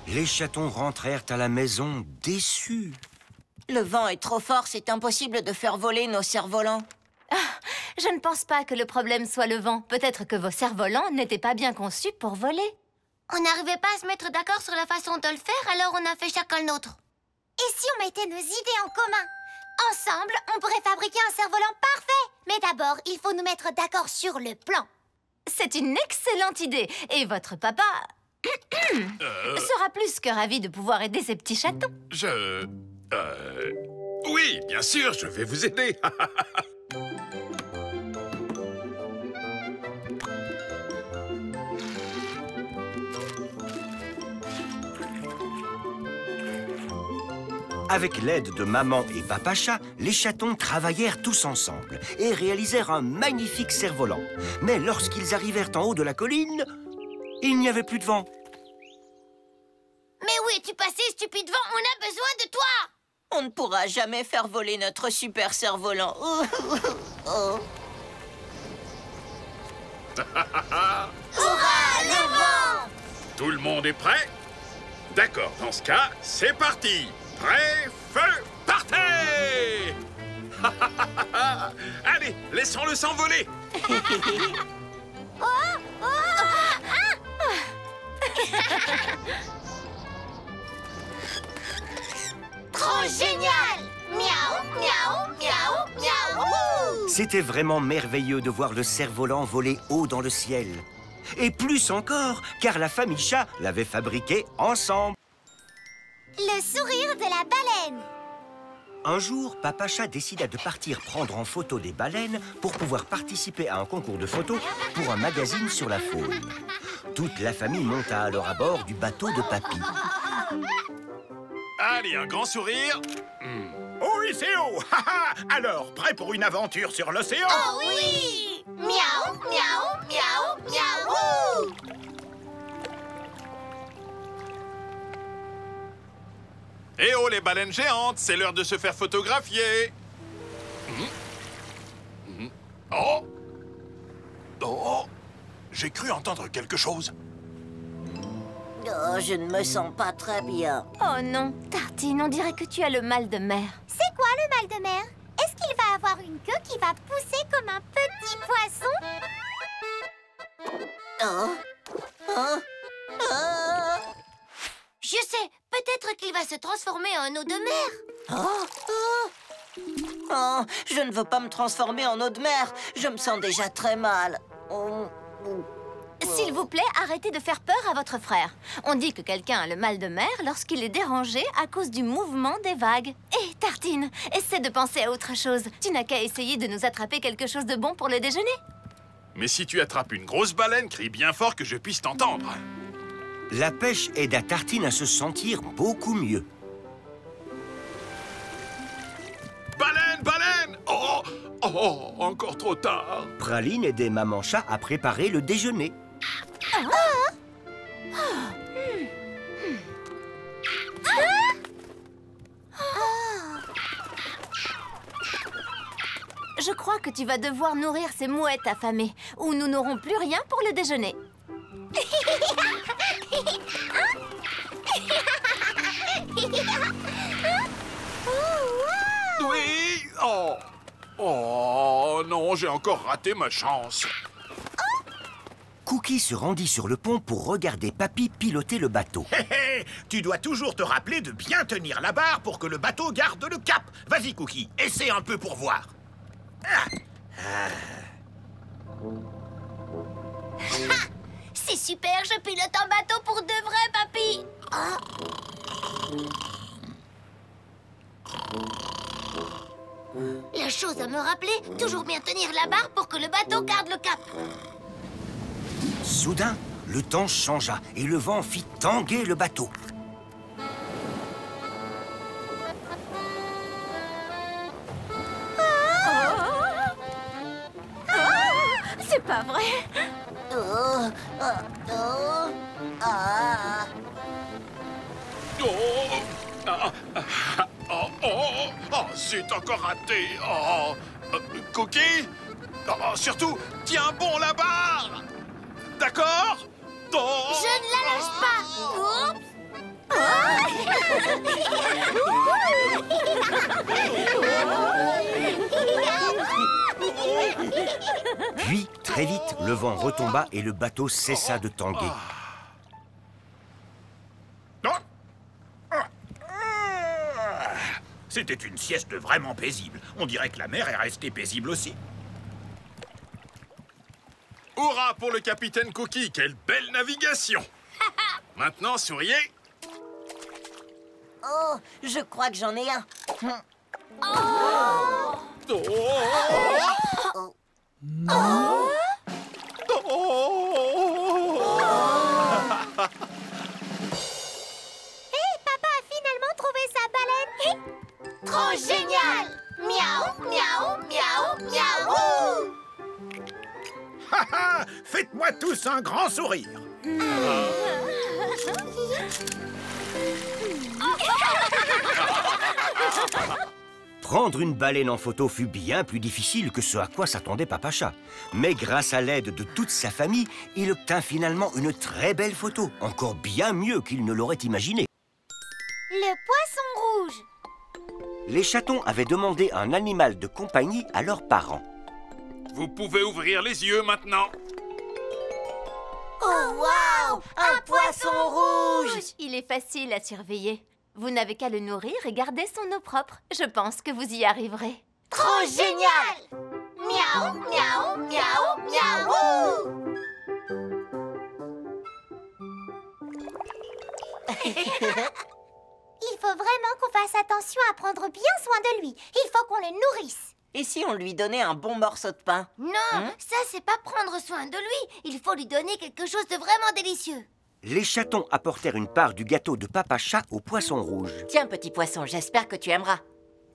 Les chatons rentrèrent à la maison déçus. Le vent est trop fort, c'est impossible de faire voler nos cerfs-volants. Je ne pense pas que le problème soit le vent. Peut-être que vos cerfs-volants n'étaient pas bien conçus pour voler. On n'arrivait pas à se mettre d'accord sur la façon de le faire, alors on a fait chacun le nôtre. Et si on mettait nos idées en commun? Ensemble, on pourrait fabriquer un cerf-volant parfait. Mais d'abord, il faut nous mettre d'accord sur le plan. C'est une excellente idée. Et votre papa sera plus que ravi de pouvoir aider ces petits chatons. Oui, bien sûr, je vais vous aider. Avec l'aide de maman et papa chat, les chatons travaillèrent tous ensemble et réalisèrent un magnifique cerf-volant. Mais lorsqu'ils arrivèrent en haut de la colline, il n'y avait plus de vent. Mais où es-tu passé, stupide vent? On a besoin de toi! On ne pourra jamais faire voler notre super cerf-volant. Hurrah, le vent! Tout le monde est prêt? D'accord, dans ce cas, c'est parti. Prêt, feu, partez! Allez, laissons-le s'envoler. C'était vraiment merveilleux de voir le cerf-volant voler haut dans le ciel. Et plus encore, car la famille chat l'avait fabriqué ensemble. Le sourire de la baleine. Un jour, Papa Chat décida de partir prendre en photo des baleines pour pouvoir participer à un concours de photos pour un magazine sur la faune. Toute la famille monta alors à bord du bateau de Papy. Allez, un grand sourire. Oh, Iséo! Alors, prêt pour une aventure sur l'océan? Oh oui! Miaou, miaou, miaou, miaou! Eh oh, les baleines géantes, c'est l'heure de se faire photographier. Oh! Oh! J'ai cru entendre quelque chose. Oh, je ne me sens pas très bien. Oh non, Tartine, on dirait que tu as le mal de mer. C'est quoi le mal de mer? Est-ce qu'il va avoir une queue qui va pousser comme un petit poisson? Oh. Oh. Oh. Je sais, peut-être qu'il va se transformer en eau de mer. Oh. Oh. Oh, je ne veux pas me transformer en eau de mer. Je me sens déjà très mal. Oh. S'il vous plaît, arrêtez de faire peur à votre frère. On dit que quelqu'un a le mal de mer lorsqu'il est dérangé à cause du mouvement des vagues. Hé, Tartine, essaie de penser à autre chose. Tu n'as qu'à essayer de nous attraper quelque chose de bon pour le déjeuner. Mais si tu attrapes une grosse baleine, crie bien fort que je puisse t'entendre. La pêche aida Tartine à se sentir beaucoup mieux. Baleine, baleine! Oh! Oh, encore trop tard. Praline aidait Maman Chat à préparer le déjeuner. Je crois que tu vas devoir nourrir ces mouettes affamées, ou nous n'aurons plus rien pour le déjeuner. Oui! Oh! Oh non, j'ai encore raté ma chance. Cookie se rendit sur le pont pour regarder Papy piloter le bateau. Hé hé! Tu dois toujours te rappeler de bien tenir la barre pour que le bateau garde le cap. Vas-y, Cookie, essaie un peu pour voir. C'est super, je pilote un bateau pour de vrai, papy. La chose à me rappeler, toujours bien tenir la barre pour que le bateau garde le cap. Soudain, le temps changea et le vent fit tanguer le bateau. C'est pas vrai. Oh. Oh. Oh. Ah. Oh! Ah, ah, oh, oh, oh, c'est encore raté. Oh. Cookie? Oh, surtout, tiens bon la barre. D'accord? Oh. Je ne la lâche pas. Oups. Puis, très vite, le vent retomba et le bateau cessa de tanguer. C'était une sieste vraiment paisible. On dirait que la mer est restée paisible aussi. Hurrah pour le capitaine Cookie, quelle belle navigation. Maintenant, souriez. Oh, je crois que j'en ai un. Oh. Hé, papa a finalement trouvé sa baleine. Trop génial. Miaou, miaou, miaou, miaou. Faites-moi tous un grand sourire. Prendre une baleine en photo fut bien plus difficile que ce à quoi s'attendait Papa Chat. Mais grâce à l'aide de toute sa famille, il obtint finalement une très belle photo, encore bien mieux qu'il ne l'aurait imaginé. Le poisson rouge. Les chatons avaient demandé un animal de compagnie à leurs parents. Vous pouvez ouvrir les yeux maintenant. Oh, waouh! Un poisson rouge! Il est facile à surveiller. Vous n'avez qu'à le nourrir et garder son eau propre. Je pense que vous y arriverez. Trop génial. Miaou, miaou, miaou, miaou. Il faut vraiment qu'on fasse attention à prendre bien soin de lui. Il faut qu'on le nourrisse. Et si on lui donnait un bon morceau de pain? Non, ça c'est pas prendre soin de lui. Il faut lui donner quelque chose de vraiment délicieux. Les chatons apportèrent une part du gâteau de Papa Chat au poisson rouge. Tiens, petit poisson, j'espère que tu aimeras.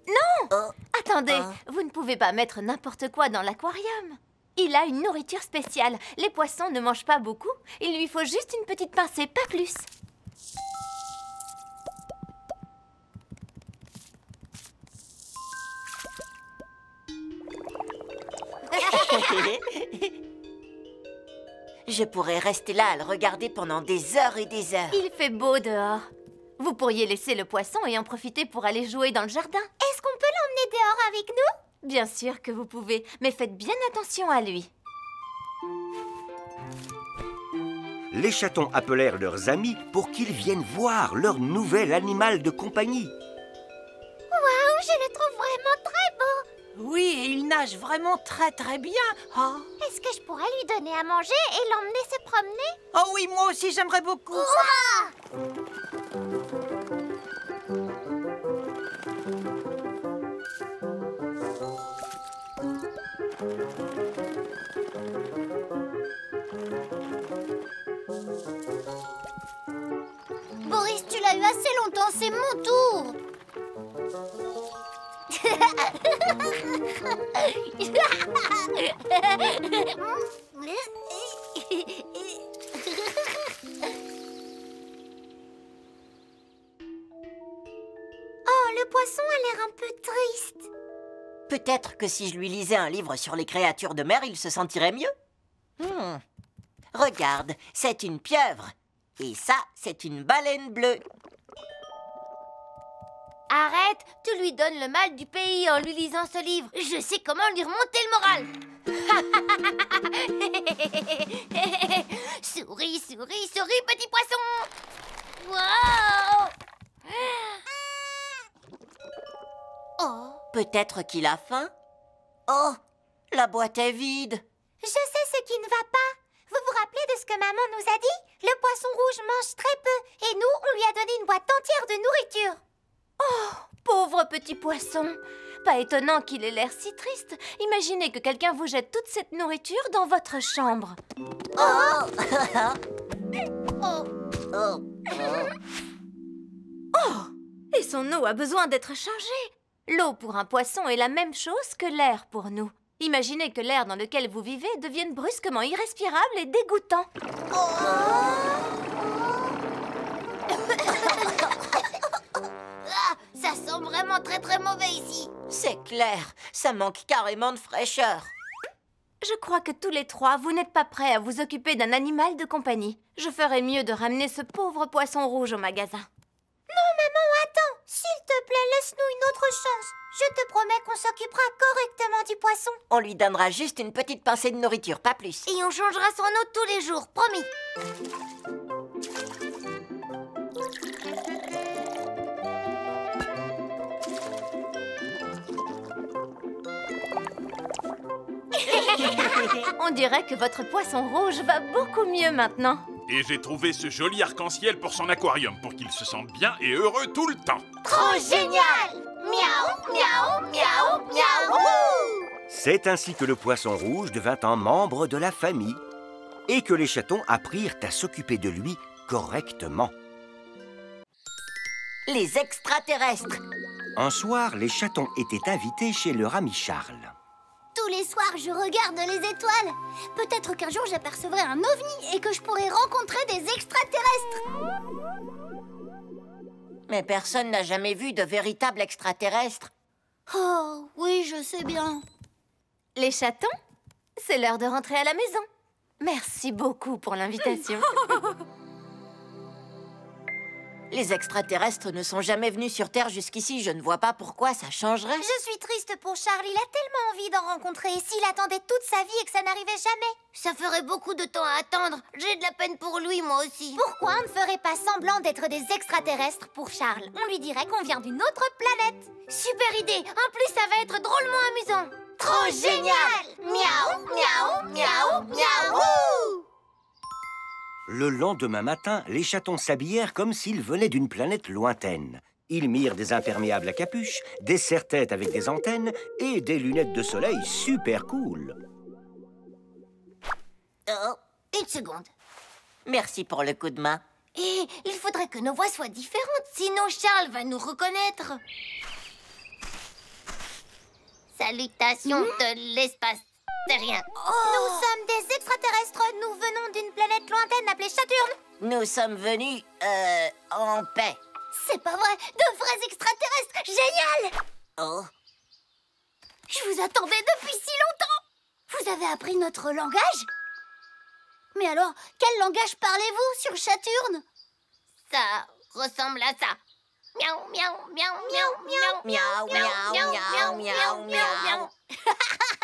Non! Attendez, vous ne pouvez pas mettre n'importe quoi dans l'aquarium. Il a une nourriture spéciale. Les poissons ne mangent pas beaucoup. Il lui faut juste une petite pincée, pas plus. Je pourrais rester là à le regarder pendant des heures et des heures. Il fait beau dehors. Vous pourriez laisser le poisson et en profiter pour aller jouer dans le jardin. Est-ce qu'on peut l'emmener dehors avec nous? Bien sûr que vous pouvez, mais faites bien attention à lui. Les chatons appelèrent leurs amis pour qu'ils viennent voir leur nouvel animal de compagnie. Waouh, je le trouve vraiment très beau. Oui, et il nage vraiment très bien. Oh. Est-ce que je pourrais lui donner à manger et l'emmener se promener? Oh oui, moi aussi j'aimerais beaucoup. Ouah! Boris, tu l'as eu assez longtemps, c'est mon tour. Oh, le poisson a l'air un peu triste. Peut-être que si je lui lisais un livre sur les créatures de mer, il se sentirait mieux. Regarde, c'est une pieuvre. Et ça, c'est une baleine bleue. Arrête, tu lui donnes le mal du pays en lui lisant ce livre. Je sais comment lui remonter le moral. Souris, souris, souris, petit poisson. Wow. Oh. Peut-être qu'il a faim. Oh, la boîte est vide. Je sais ce qui ne va pas. Vous vous rappelez de ce que maman nous a dit? Le poisson rouge mange très peu et nous, on lui a donné une boîte entière de nourriture. Oh, pauvre petit poisson. Pas étonnant qu'il ait l'air si triste. Imaginez que quelqu'un vous jette toute cette nourriture dans votre chambre. Oh, et son eau a besoin d'être changée. L'eau pour un poisson est la même chose que l'air pour nous. Imaginez que l'air dans lequel vous vivez devienne brusquement irrespirable et dégoûtant. Ça sent vraiment très mauvais ici. C'est clair, ça manque carrément de fraîcheur. Je crois que tous les trois, vous n'êtes pas prêts à vous occuper d'un animal de compagnie. Je ferais mieux de ramener ce pauvre poisson rouge au magasin. Non, maman, attends. S'il te plaît, laisse-nous une autre chance. Je te promets qu'on s'occupera correctement du poisson. On lui donnera juste une petite pincée de nourriture, pas plus. Et on changera son eau tous les jours, promis. On dirait que votre poisson rouge va beaucoup mieux maintenant. Et j'ai trouvé ce joli arc-en-ciel pour son aquarium, pour qu'il se sente bien et heureux tout le temps. Trop génial! Miaou, miaou, miaou, miaou! C'est ainsi que le poisson rouge devint un membre de la famille et que les chatons apprirent à s'occuper de lui correctement. Les extraterrestres. Un soir, les chatons étaient invités chez leur ami Charles. Tous les soirs, je regarde les étoiles. Peut-être qu'un jour, j'apercevrai un ovni et que je pourrai rencontrer des extraterrestres. Mais personne n'a jamais vu de véritable extraterrestre. Oh, oui, je sais bien. Les chatons, c'est l'heure de rentrer à la maison. Merci beaucoup pour l'invitation. Les extraterrestres ne sont jamais venus sur Terre jusqu'ici. Je ne vois pas pourquoi ça changerait. Je suis triste pour Charles. Il a tellement envie d'en rencontrer. Et s'il attendait toute sa vie et que ça n'arrivait jamais? Ça ferait beaucoup de temps à attendre. J'ai de la peine pour lui, moi aussi. Pourquoi on ne ferait pas semblant d'être des extraterrestres pour Charles? On lui dirait qu'on vient d'une autre planète. Super idée. En plus, ça va être drôlement amusant. Trop génial! Miaou, miaou, miaou, miaou! Le lendemain matin, les chatons s'habillèrent comme s'ils venaient d'une planète lointaine. Ils mirent des imperméables à capuche, des serre-têtes avec des antennes et des lunettes de soleil super cool. Oh, une seconde. Merci pour le coup de main. Et il faudrait que nos voix soient différentes, sinon Charles va nous reconnaître. Salutations de l'espace terrien. Nous sommes des extraterrestres. Nous venons d'une planète lointaine appelée Saturne. Nous sommes venus, en paix. C'est pas vrai, de vrais extraterrestres. Génial! Oh. Je vous attendais depuis si longtemps. Vous avez appris notre langage? Mais alors, quel langage parlez-vous sur Saturne? Ça ressemble à ça. Miaou, miaou, miaou, miaou, miaou, Miaou, miaou, miaou, miaou, miaou.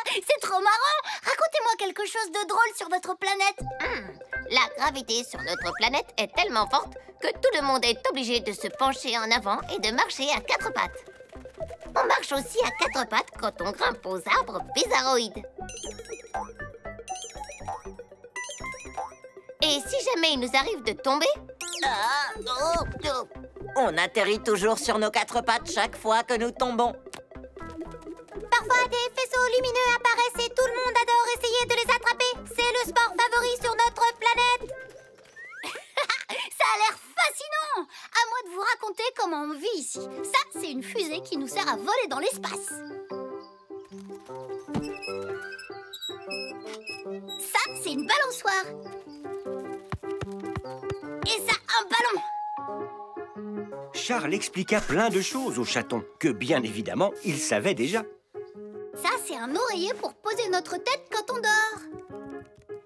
C'est trop marrant. Racontez-moi quelque chose de drôle sur votre planète. La gravité sur notre planète est tellement forte que tout le monde est obligé de se pencher en avant et de marcher à quatre pattes. On marche aussi à quatre pattes quand on grimpe aux arbres bizarroïdes. Et si jamais il nous arrive de tomber, On atterrit toujours sur nos quatre pattes chaque fois que nous tombons. Parfois, des faisceaux lumineux apparaissent et tout le monde adore essayer de les attraper. C'est le sport favori sur notre planète. ça a l'air fascinant! À moi de vous raconter comment on vit ici. Ça, c'est une fusée qui nous sert à voler dans l'espace. Ça, c'est une balançoire. Et ça, un ballon. Charles expliqua plein de choses aux chatons que, bien évidemment, ils savaient déjà. Ça, c'est un oreiller pour poser notre tête quand on dort.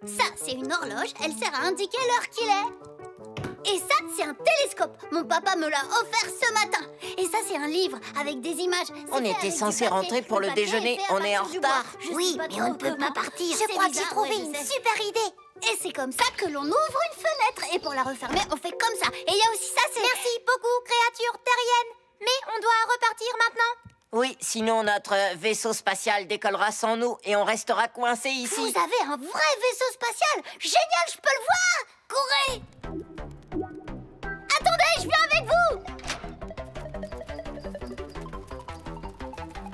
Ça, c'est une horloge. Elle sert à indiquer l'heure qu'il est. Et ça, c'est un télescope. Mon papa me l'a offert ce matin. Et ça, c'est un livre avec des images. On était censé rentrer pour le déjeuner. On est en retard. Oui, mais on ne peut pas partir. Je crois que j'ai trouvé une super idée. Et c'est comme ça que l'on ouvre une fenêtre. Et pour la refermer, on fait comme ça. Et il y a aussi ça, c'est... Merci beaucoup, créature terrienne. Mais on doit repartir maintenant. Oui, sinon notre vaisseau spatial décollera sans nous et on restera coincé ici. Vous avez un vrai vaisseau spatial. Génial, je peux le voir. Courez. Attendez, je viens avec vous.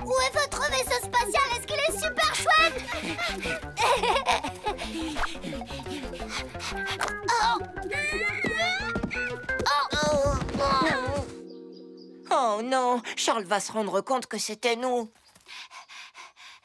Où est votre vaisseau spatial? Est-ce qu'il est super chouette? Oh non, Charles va se rendre compte que c'était nous.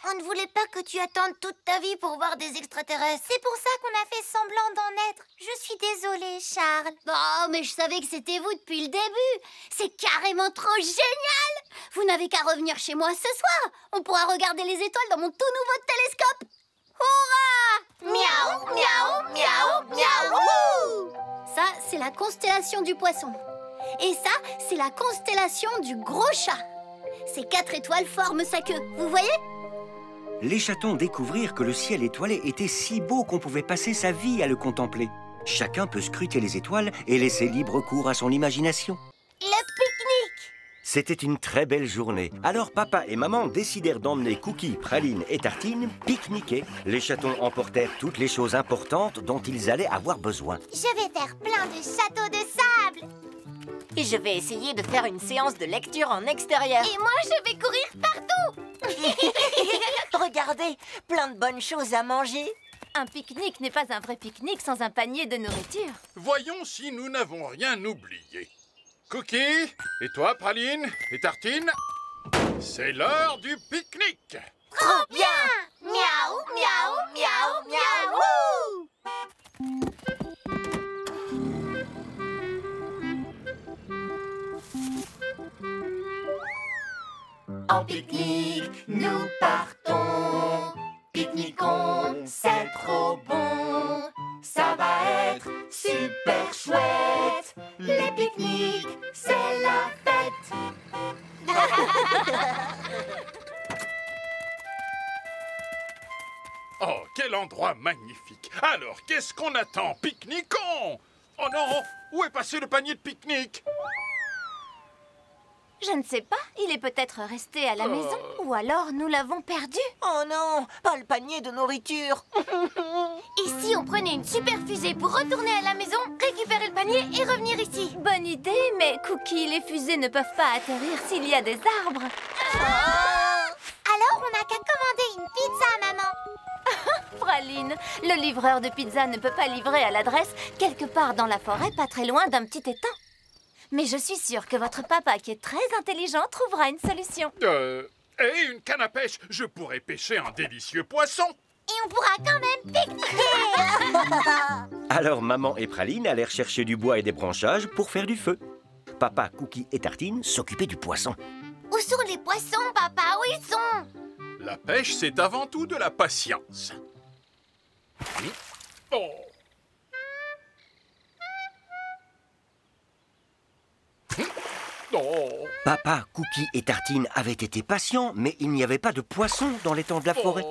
On ne voulait pas que tu attendes toute ta vie pour voir des extraterrestres. C'est pour ça qu'on a fait semblant d'en être. Je suis désolée, Charles. Oh, mais je savais que c'était vous depuis le début. C'est carrément trop génial. Vous n'avez qu'à revenir chez moi ce soir. On pourra regarder les étoiles dans mon tout nouveau télescope. Hurrah! Miaou, miaou, miaou, miaou. Ça, c'est la constellation du poisson. Et ça, c'est la constellation du gros chat. Ces 4 étoiles forment sa queue, vous voyez? Les chatons découvrirent que le ciel étoilé était si beau qu'on pouvait passer sa vie à le contempler. Chacun peut scruter les étoiles et laisser libre cours à son imagination. Le pique-nique! C'était une très belle journée. Alors papa et maman décidèrent d'emmener Cookie, Praline et Tartine pique-niquer. Les chatons emportèrent toutes les choses importantes dont ils allaient avoir besoin. Je vais faire plein de châteaux de sable. Et je vais essayer de faire une séance de lecture en extérieur. Et moi, je vais courir partout. Regardez, plein de bonnes choses à manger. Un pique-nique n'est pas un vrai pique-nique sans un panier de nourriture. Voyons si nous n'avons rien oublié. Cookie, et toi, Praline, et Tartine, c'est l'heure du pique-nique. Trop bien! Miaou, miaou, miaou, miaou! En pique-nique, nous partons. Pique-niquons, c'est trop bon. Ça va être super chouette. Les pique-niques, c'est la fête. Oh, quel endroit magnifique. Alors, qu'est-ce qu'on attend? Pique-niquons! Oh non, où est passé le panier de pique-nique? Je ne sais pas, il est peut-être resté à la maison. Ou alors nous l'avons perdu. Oh non, pas le panier de nourriture. Et si on prenait une super fusée pour retourner à la maison, récupérer le panier et revenir ici? Bonne idée, mais Cookie, les fusées ne peuvent pas atterrir s'il y a des arbres. Alors, on n'a qu'à commander une pizza à maman. Praline, le livreur de pizza ne peut pas livrer à l'adresse quelque part dans la forêt, pas très loin d'un petit étang. Mais je suis sûre que votre papa, qui est très intelligent, trouvera une solution. Et une canne à pêche, je pourrais pêcher un délicieux poisson. Et on pourra quand même pique-niquer. Alors maman et Praline allèrent chercher du bois et des branchages pour faire du feu. Papa, Cookie et Tartine s'occupaient du poisson. Où sont les poissons, papa? Où ils sont? La pêche, c'est avant tout de la patience. Oh. Oh. Papa, Cookie et Tartine avaient été patients, mais il n'y avait pas de poissons dans l'étang de la forêt.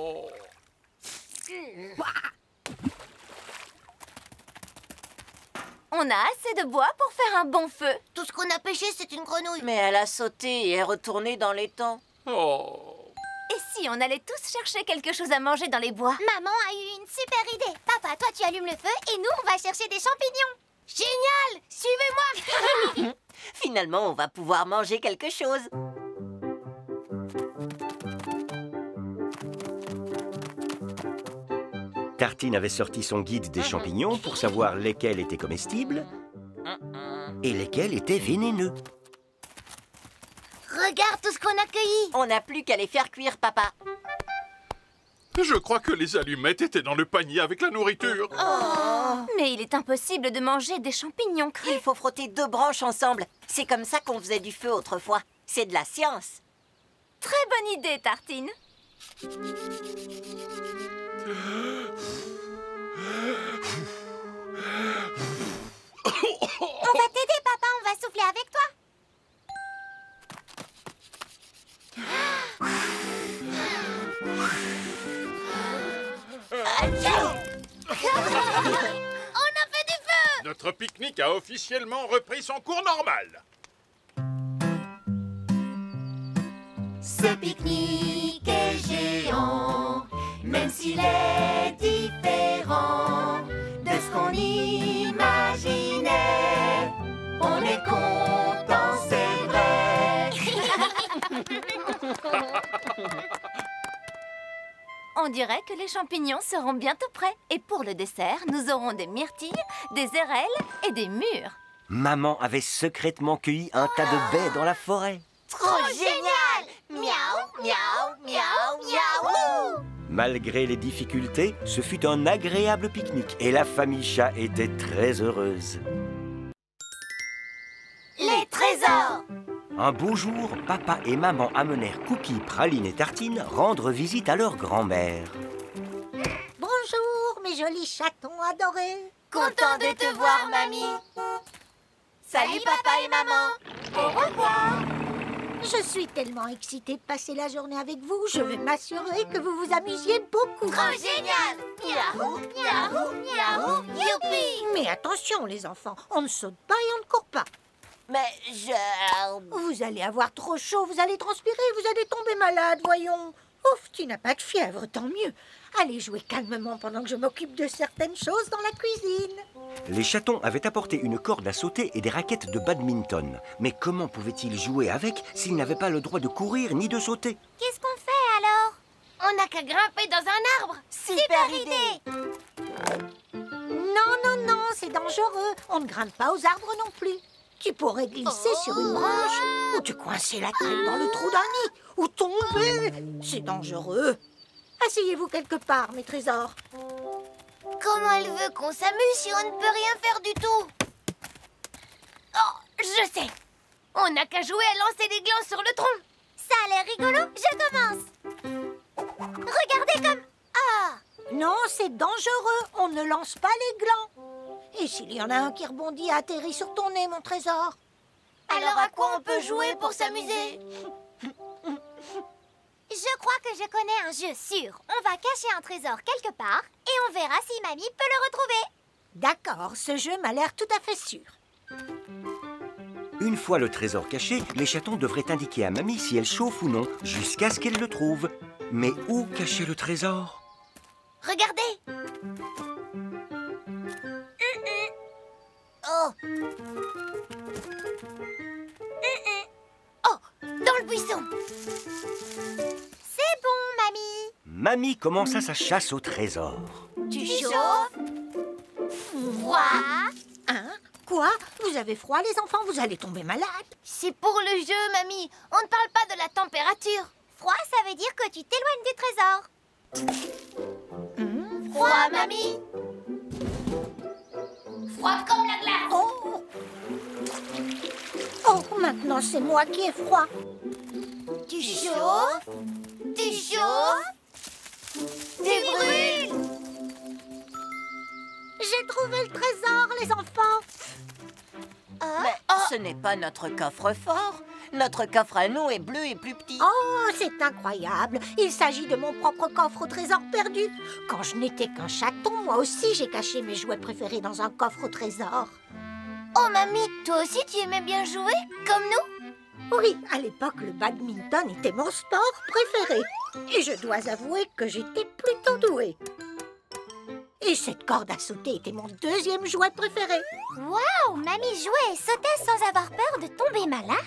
On a assez de bois pour faire un bon feu. Tout ce qu'on a pêché, c'est une grenouille. Mais elle a sauté et est retournée dans l'étang. Et si on allait tous chercher quelque chose à manger dans les bois? Maman a eu une super idée. Papa, toi, tu allumes le feu et nous, on va chercher des champignons. Génial! Suivez-moi. Finalement, on va pouvoir manger quelque chose. Tartine avait sorti son guide des champignons pour savoir lesquels étaient comestibles et lesquels étaient vénéneux. Regarde tout ce qu'on a cueilli. On n'a plus qu'à les faire cuire, papa. Je crois que les allumettes étaient dans le panier avec la nourriture. Mais il est impossible de manger des champignons crus. Il faut frotter 2 branches ensemble. C'est comme ça qu'on faisait du feu autrefois. C'est de la science. Très bonne idée, Tartine. On va t'aider, papa. On va souffler avec toi. On a fait du feu. Notre pique-nique a officiellement repris son cours normal. Ce pique-nique est géant, même s'il est différent de ce qu'on imaginait. On est content, c'est vrai. On dirait que les champignons seront bientôt prêts. Et pour le dessert, nous aurons des myrtilles, des érelles et des mûres. Maman avait secrètement cueilli un tas de baies dans la forêt. Trop génial! Miaou, miaou, miaou, miaou! Malgré les difficultés, ce fut un agréable pique-nique et la famille chat était très heureuse. Les trésors! Un beau jour, papa et maman amenèrent Cookie, Praline et Tartine rendre visite à leur grand-mère. Bonjour, mes jolis chatons adorés. Content de te voir, mamie. Salut, papa et maman. Au revoir. Je suis tellement excitée de passer la journée avec vous. Je vais m'assurer que vous vous amusiez beaucoup. Trop génial! Miaou, miaou, miaou, youpi! Mais attention, les enfants, on ne saute pas et on ne court pas. Mais Vous allez avoir trop chaud, vous allez transpirer, vous allez tomber malade, voyons. Ouf, tu n'as pas de fièvre, tant mieux. Allez jouer calmement pendant que je m'occupe de certaines choses dans la cuisine. Les chatons avaient apporté une corde à sauter et des raquettes de badminton. Mais comment pouvaient-ils jouer avec s'ils n'avaient pas le droit de courir ni de sauter? Qu'est-ce qu'on fait alors? On n'a qu'à grimper dans un arbre. Super idée! Non, non, non, c'est dangereux. On ne grimpe pas aux arbres non plus. Tu pourrais glisser sur une branche, ou te coincer la tête dans le trou d'un nid, ou tomber. C'est dangereux. Asseyez-vous quelque part, mes trésors. Comment elle veut qu'on s'amuse si on ne peut rien faire du tout? Oh, je sais. On n'a qu'à jouer à lancer des glands sur le tronc. Ça a l'air rigolo, je commence. Regardez comme... Ah! Non, c'est dangereux. On ne lance pas les glands. Et s'il y en a un qui rebondit et atterrit sur ton nez, mon trésor? Alors à quoi on peut jouer pour s'amuser? Je crois que je connais un jeu sûr. On va cacher un trésor quelque part et on verra si mamie peut le retrouver. D'accord, ce jeu m'a l'air tout à fait sûr. Une fois le trésor caché, les chatons devraient indiquer à Mamie si elle chauffe ou non, jusqu'à ce qu'elle le trouve. Mais où cacher le trésor? Regardez! Oh! Oh! Dans le buisson! C'est bon, mamie! Mamie commença sa chasse au trésor. Tu chauffes? Froid? Hein? Quoi? Vous avez froid, les enfants? Vous allez tomber malade. C'est pour le jeu, mamie. On ne parle pas de la température. Froid, ça veut dire que tu t'éloignes du trésor. Froid, mamie. Froid comme la glace. Oh! Oh, maintenant c'est moi qui ai froid. Tu chauffes? Tu chauffes? Tu brûles? J'ai trouvé le trésor, les enfants. Mais ce n'est pas notre coffre-fort. Notre coffre à nous est bleu et plus petit. Oh, c'est incroyable. Il s'agit de mon propre coffre au trésor perdu. Quand je n'étais qu'un chaton, moi aussi j'ai caché mes jouets préférés dans un coffre au trésor. Oh, mamie, toi aussi tu aimais bien jouer, comme nous? Oui, à l'époque, le badminton était mon sport préféré. Et je dois avouer que j'étais plutôt douée. Et cette corde à sauter était mon deuxième jouet préféré. Waouh, mamie jouait et sautait sans avoir peur de tomber malade.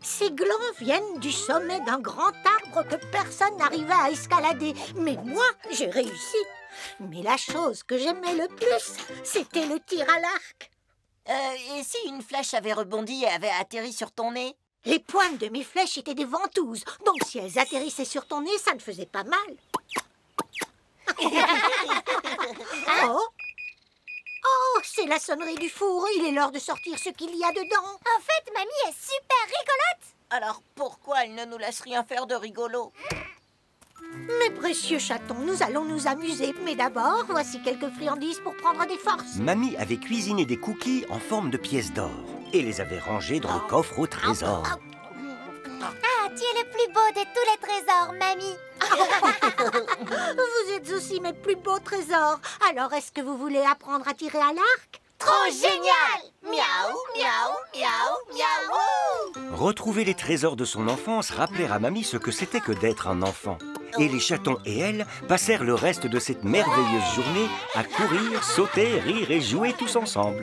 Ces glands viennent du sommet d'un grand arbre que personne n'arrivait à escalader. Mais moi, j'ai réussi. Mais la chose que j'aimais le plus, c'était le tir à l'arc. Et si une flèche avait rebondi et avait atterri sur ton nez? Les pointes de mes flèches étaient des ventouses. Donc si elles atterrissaient sur ton nez, ça ne faisait pas mal. Oh, c'est la sonnerie du four. Il est l'heure de sortir ce qu'il y a dedans. En fait, mamie est super rigolote. Alors pourquoi elle ne nous laisse rien faire de rigolo? Mes précieux chatons, nous allons nous amuser. Mais d'abord, voici quelques friandises pour prendre des forces. Mamie avait cuisiné des cookies en forme de pièces d'or et les avait rangés dans le coffre au trésor. Ah, tu es le plus beau de tous les trésors, mamie. Vous êtes aussi mes plus beaux trésors. Alors, est-ce que vous voulez apprendre à tirer à l'arc? Trop génial! Miaou, miaou, miaou, miaou! Retrouver les trésors de son enfance rappelait à Mamie ce que c'était que d'être un enfant. Et les chatons et elle passèrent le reste de cette merveilleuse journée à courir, sauter, rire et jouer tous ensemble.